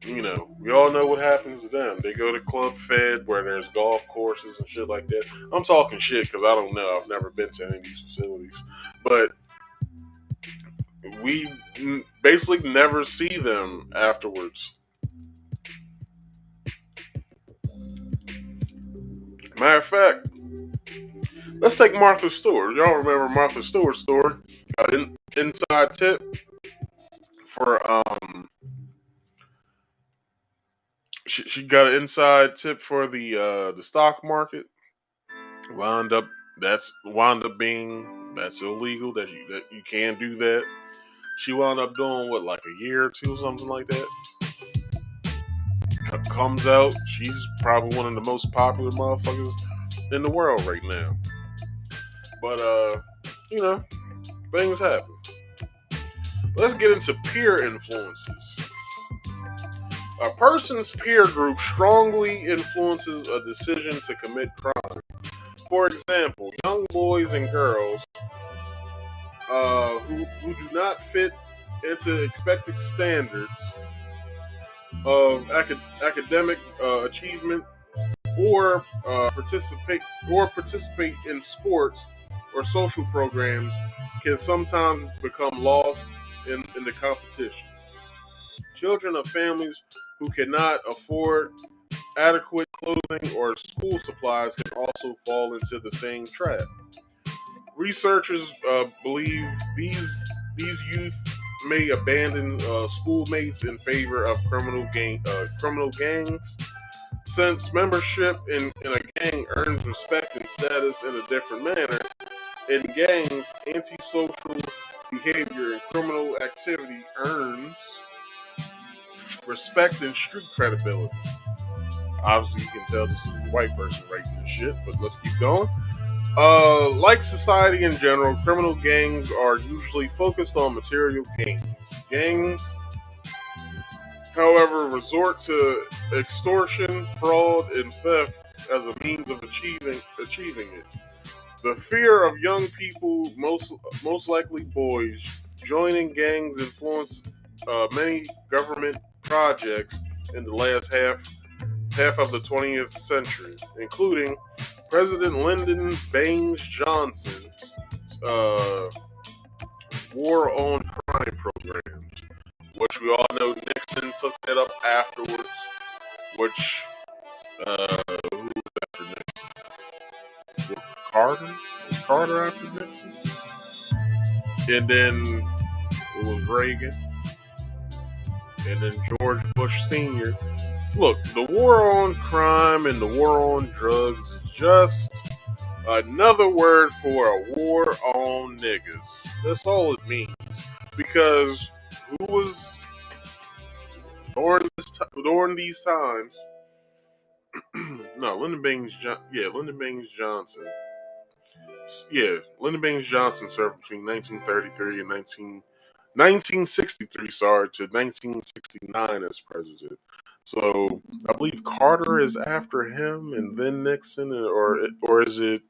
we all know what happens to them. They go to Club Fed where there's golf courses and shit like that. I'm talking shit because I don't know. I've never been to any of these facilities, but we basically never see them afterwards. Matter of fact, let's take Martha Stewart. Y'all remember Martha Stewart's story? Got an inside tip for she got an inside tip for the stock market. Wound up being that's illegal. That you can't do that. She wound up doing what, like a year or two, something like that. Comes out, she's probably one of the most popular motherfuckers in the world right now. But you know, things happen. Let's get into peer influences. A person's peer group strongly influences a decision to commit crime. For example, young boys and girls who do not fit into expected standards of academic achievement or participate in sports or social programs can sometimes become lost in the competition. Children of families who cannot afford adequate clothing or school supplies can also fall into the same trap. Researchers believe these youth may abandon schoolmates in favor of criminal gangs, since membership in a gang earns respect and status in a different manner. In gangs, antisocial behavior and criminal activity earns respect and street credibility. Obviously, you can tell this is a white person writing this shit, but let's keep going. Like society in general, criminal gangs are usually focused on material gains. Gangs, however, resort to extortion, fraud, and theft as a means of achieving it. The fear of young people, most likely boys, joining gangs influenced many government projects in the last half of the 20th century, including President Lyndon Baines Johnson's war on crime programs, which we all know Nixon took that up afterwards. Which who was after Nixon? Was it Carter? Was Carter after Nixon? And then it was Reagan, and then George Bush Sr. Look, the war on crime and the war on drugs is just another word for a war on niggas. That's all it means. Because who was during these times? No, Lyndon Baines Johnson. Yeah, Lyndon Baines Johnson served between 1933 and 1963, sorry, to 1969 as president. So I believe Carter is after him, and then Nixon, or is it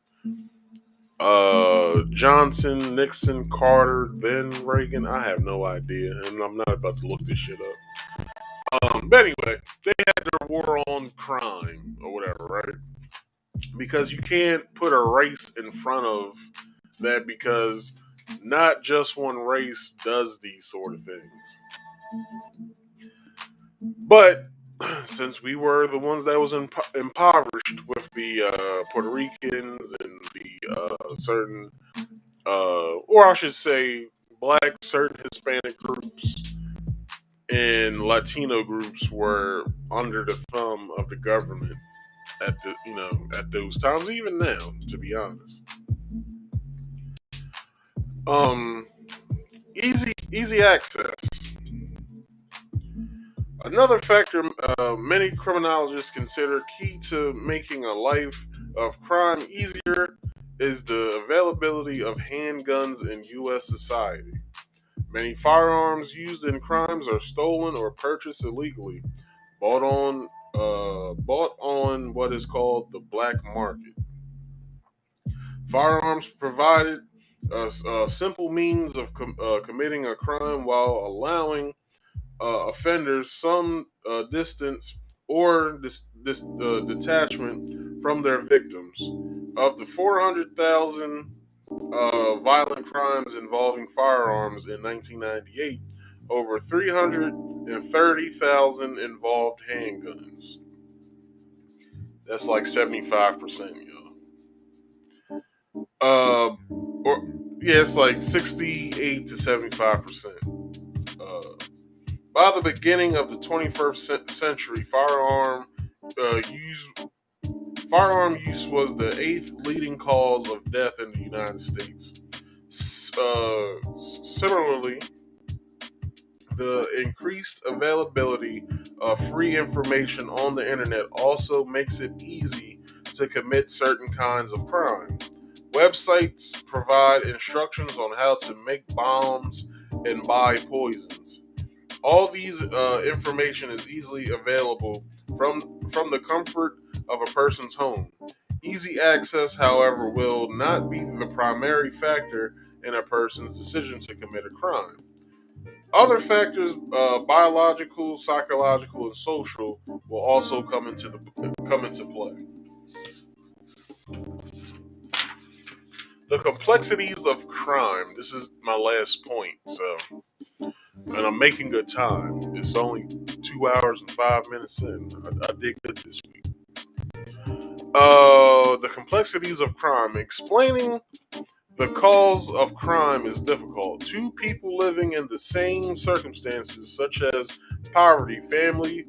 Johnson, Nixon, Carter, then Reagan? I have no idea, and I'm not about to look this shit up. But anyway, they had their war on crime or whatever, right? Because you can't put a race in front of that, because not just one race does these sort of things. But since we were the ones that was impoverished with the Puerto Ricans and the certain, or I should say, black, certain Hispanic groups and Latino groups were under the thumb of the government at those times, even now, to be honest. Easy access. Another factor many criminologists consider key to making a life of crime easier is the availability of handguns in U.S. society. Many firearms used in crimes are stolen or purchased illegally, bought on what is called the black market. Firearms provided a simple means of committing a crime while allowing offenders some distance or detachment from their victims. Of the 400,000 violent crimes involving firearms in 1998, over 330,000 involved handguns. That's like 75%, yo. Or yeah, it's like 68 to 75%. By the beginning of the 21st century, firearm use was the 8th leading cause of death in the United States. Similarly, the increased availability of free information on the internet also makes it easy to commit certain kinds of crime. Websites provide instructions on how to make bombs and buy poisons. All these information is easily available from the comfort of a person's home. Easy access, however, will not be the primary factor in a person's decision to commit a crime. Other factors, biological, psychological, and social, will also come into play. The complexities of crime. This is my last point. So, and I'm making good time. It's only 2 hours and 5 minutes in. I did good this week. The complexities of crime. Explaining the cause of crime is difficult. Two people living in the same circumstances, such as poverty, family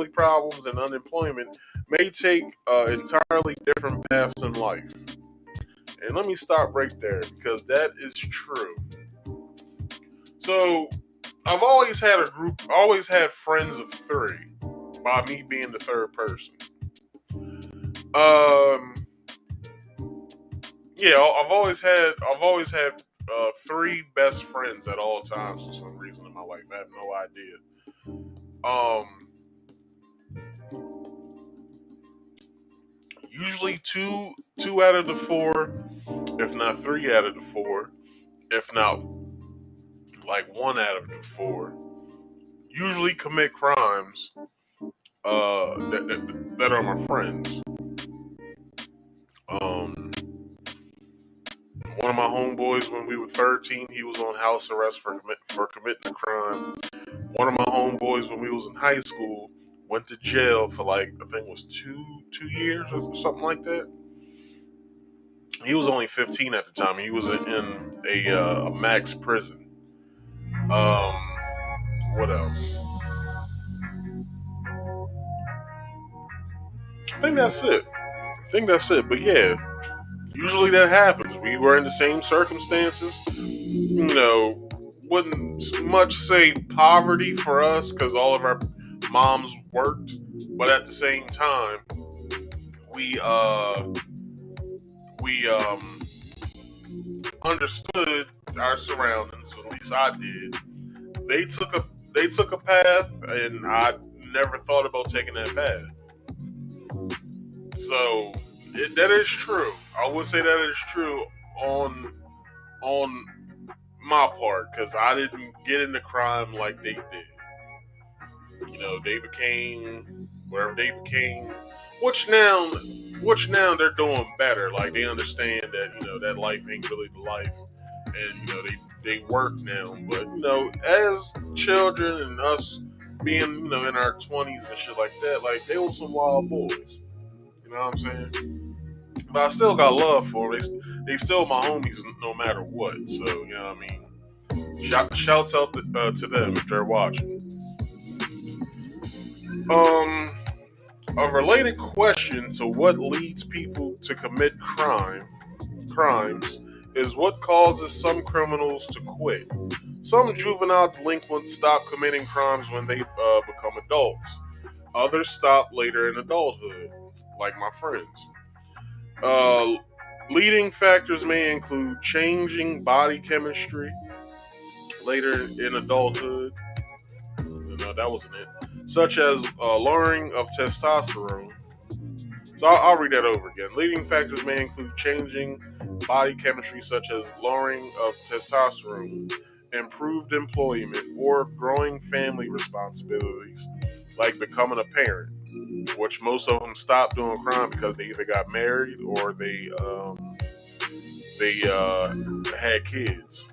problems, and unemployment, may take entirely different paths in life. And let me stop right there because that is true. So, I've always had always had friends of three, by me being the third person. Yeah, I've always had three best friends at all times for some reason in my life. I have no idea. Usually two out of the four, if not three out of the four, if not like one out of the four, usually commit crimes that are my friends. One of my homeboys, when we were 13, he was on house arrest for committing a crime. One of my homeboys, when we was in high school, went to jail for like I think it was two years or something like that. He was only 15 at the time. He was in a max prison. What else? I think that's it. But yeah, usually that happens. We were in the same circumstances. Wouldn't much say poverty for us because all of our moms worked, but at the same time, we understood our surroundings. At least I did. They took a path, and I never thought about taking that path. So that is true. I would say that is true on my part because I didn't get into crime like they did. They became wherever they became, which now they're doing better. Like they understand that that life ain't really the life, and they work now. But as children and us being in our 20s and shit like that, like they were some wild boys. You know what I'm saying? But I still got love for them. They still my homies no matter what. So you know what I mean. Shouts out to them if they're watching. A related question to what leads people to commit crimes is what causes some criminals to quit. Some juvenile delinquents stop committing crimes when they become adults. Others stop later in adulthood, like my friends. Leading factors may include changing body chemistry later in adulthood. No, that wasn't it. Such as lowering of testosterone. So I'll read that over again. Leading factors may include changing body chemistry, such as lowering of testosterone, improved employment, or growing family responsibilities, like becoming a parent, which most of them stopped doing crime because they either got married or they had kids.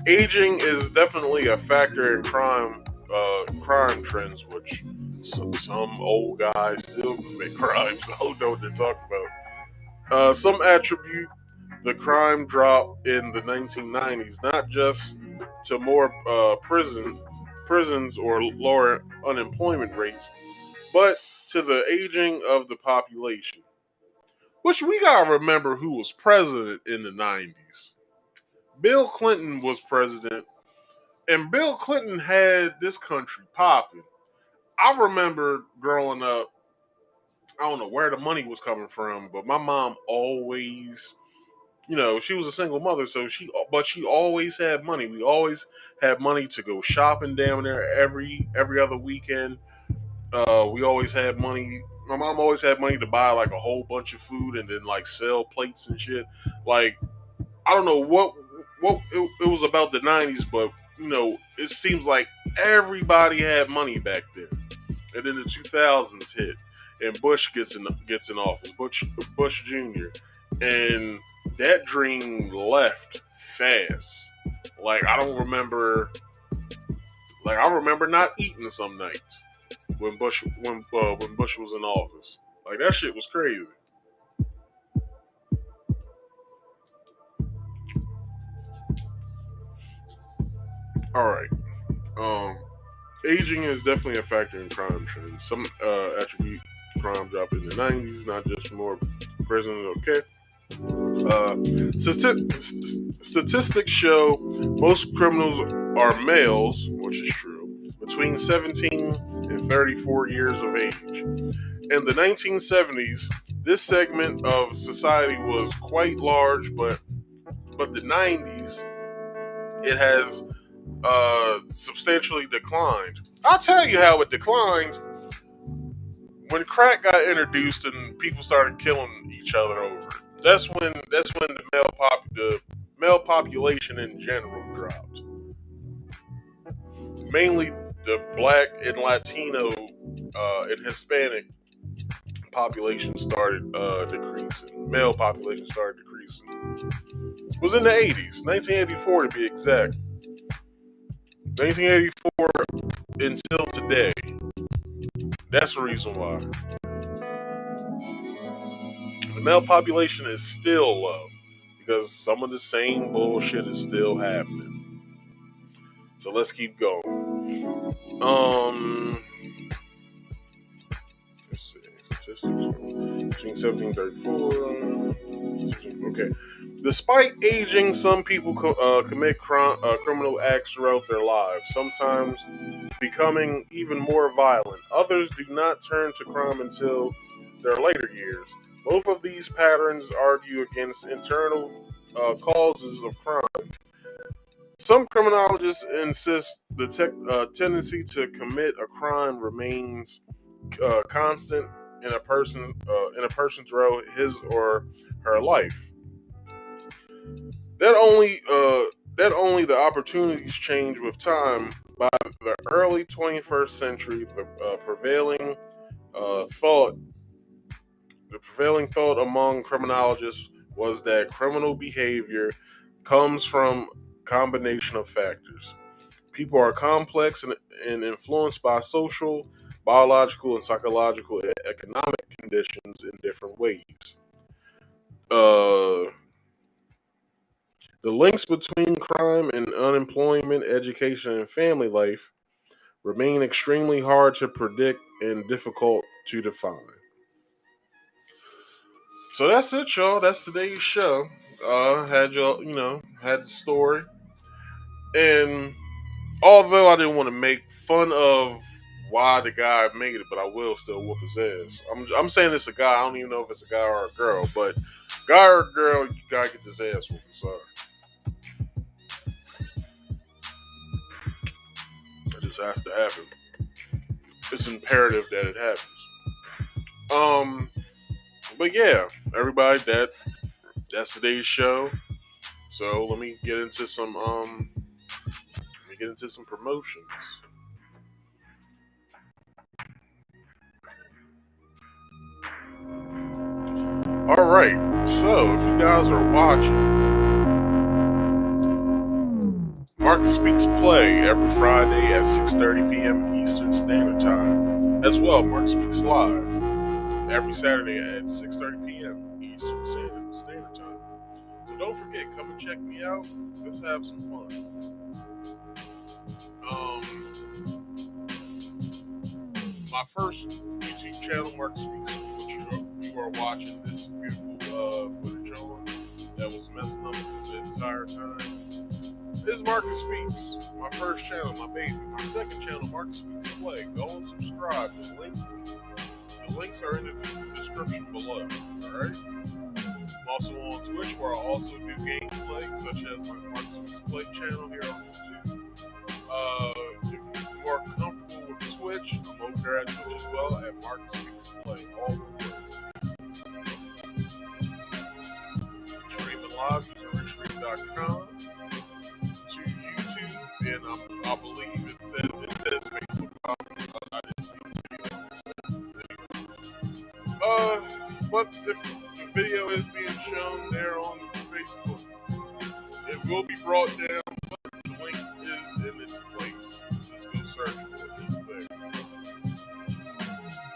Aging is definitely a factor in crime trends, which some old guys still commit crimes. I don't know what they're talking about. Some attribute the crime drop in the 1990s not just to more prisons or lower unemployment rates, but to the aging of the population. Which we gotta remember who was president in the 90s. Bill Clinton was president, and Bill Clinton had this country popping. I remember growing up, I don't know where the money was coming from, but my mom always, she was a single mother, so she always had money. We always had money to go shopping down there every other weekend. We always had money. My mom always had money to buy like a whole bunch of food and then like sell plates and shit. Like I don't know what it was about the 90s, but it seems like everybody had money back then. And then the 2000s hit, and Bush gets in office, Bush Jr., and that dream left fast. Like I remember not eating some nights when Bush was in office. Like that shit was crazy. All right. Aging is definitely a factor in crime trends. Some attribute crime dropped in the 90s, not just more prisons. Okay. Statistics show most criminals are males, which is true, between 17 and 34 years of age. In the 1970s, this segment of society was quite large, but the 90s, it has substantially declined. I'll tell you how it declined. When crack got introduced and people started killing each other over it, that's when the male population in general dropped. Mainly the black and Latino and Hispanic population started decreasing. Male population started decreasing. It was in the 80s, 1984 to be exact. 1984 until today. That's the reason why. The male population is still low because some of the same bullshit is still happening. So let's keep going. Let's see. Statistics between 17 and 34. Okay. Despite aging, some people commit criminal acts throughout their lives, sometimes becoming even more violent. Others do not turn to crime until their later years. Both of these patterns argue against internal causes of crime. Some criminologists insist the tendency to commit a crime remains constant in a person throughout his or her life. That only the opportunities change with time. By the early 21st century, the prevailing thought among criminologists was that criminal behavior comes from a combination of factors. People are complex and influenced by social, biological, and psychological and economic conditions in different ways. The links between crime and unemployment, education, and family life remain extremely hard to predict and difficult to define. So that's it, y'all. That's today's show. Had the story. And although I didn't want to make fun of why the guy made it, but I will still whoop his ass. I'm saying it's a guy. I don't even know if it's a guy or a girl, but guy or girl, you gotta get this ass whooped. I'm sorry. It just has to happen. It's imperative that it happens. But yeah, everybody, that's today's show. So let me get into some promotions. All right. So if you guys are watching, Mark Speaks Play every Friday at 6:30 p.m. Eastern Standard Time. As well, Mark Speaks Live every Saturday at 6:30 p.m. Eastern Standard Time. So don't forget, come and check me out. Let's have some fun. my first YouTube channel, Mark Speaks, which you are watching this beautiful footage on that was messing up the entire time. This is Marcus Speaks, my first channel, my baby. My second channel, Marcus Speaks Play. Go and subscribe. The links are in the description below. Alright? I'm also on Twitch, where I also do gameplay, such as my Marcus Speaks Play channel here on YouTube. If you're more comfortable with Twitch, I'm over there at Twitch as well at Marcus Speaks Play. All one word. Streaming live using richstream.com. To YouTube, and I believe it says Facebook. I didn't see the video. But if the video is being shown there on Facebook, it will be brought down. But the link is in its place. Just go search for it. It's there.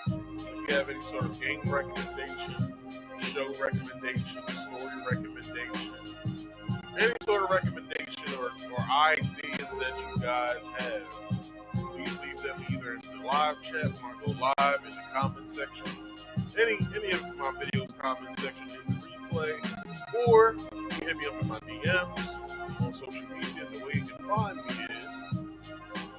If you have any sort of game recommendation, show recommendation, story recommendation, any sort of recommendation or ideas that you guys have, please leave them either in the live chat when I go live, in the comment section, any of my videos comment section in the replay, or you can hit me up in my DMs on social media. And the way you can find me is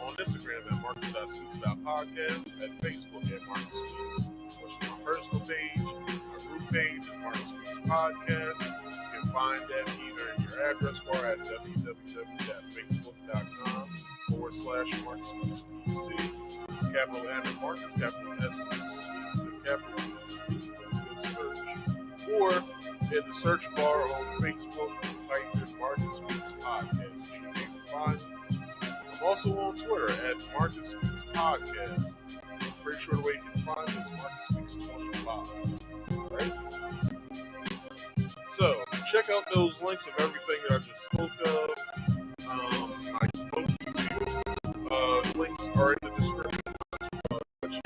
on Instagram at marcus.speaks.podcast, at Facebook at Marcus Speaks, which is my personal page. My group page is Marcus Speaks Podcast. You can find that either in your address bar at www.facebook.com/Marcus Speaks PC. Capital M and Marcus, capital S and Speaks, and capital PC when you go search. Or in the search bar on Facebook, type in Marcus Speaks Podcast. You should be able to find me. I'm also on Twitter at Marcus Speaks Podcast. I'm pretty sure the way you can find me is Marcus Speaks 25. Right? So, check out those links of everything that I just spoke of. My both YouTube links are in the description. Which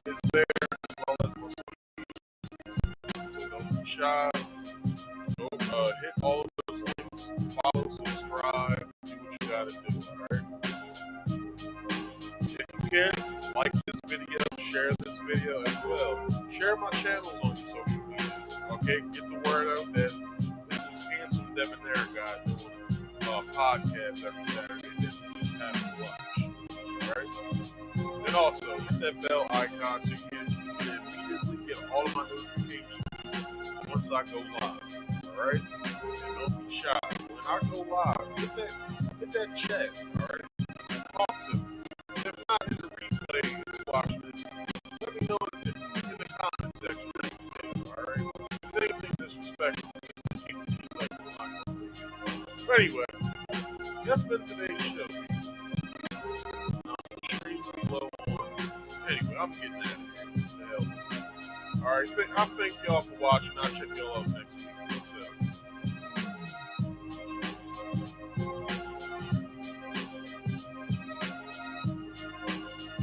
is there as well as my social media. So don't be shy. Go hit all of those links. Follow, subscribe, do what you gotta do, alright? If you can, like this video, share this video as well. Share my channels on your social media. Okay, get the word out that this is handsome debonair guy doing a podcast every Saturday that you just have to watch. Alright? And also, hit that bell icon so you can immediately get all of my notifications once I go live. Alright? And don't be shy. When I go live, hit that chat. Alright? Talk to me. If not in the replay, watch this. Let me know in the comment section what you think. Alright? If there's anything disrespectful, just keep it like it's not gonna be. But anyway, that's been today's show. I'm extremely low on. Anyway, I'm getting out of here. What the hell? Alright, I thank y'all for watching. I'll check y'all out next week.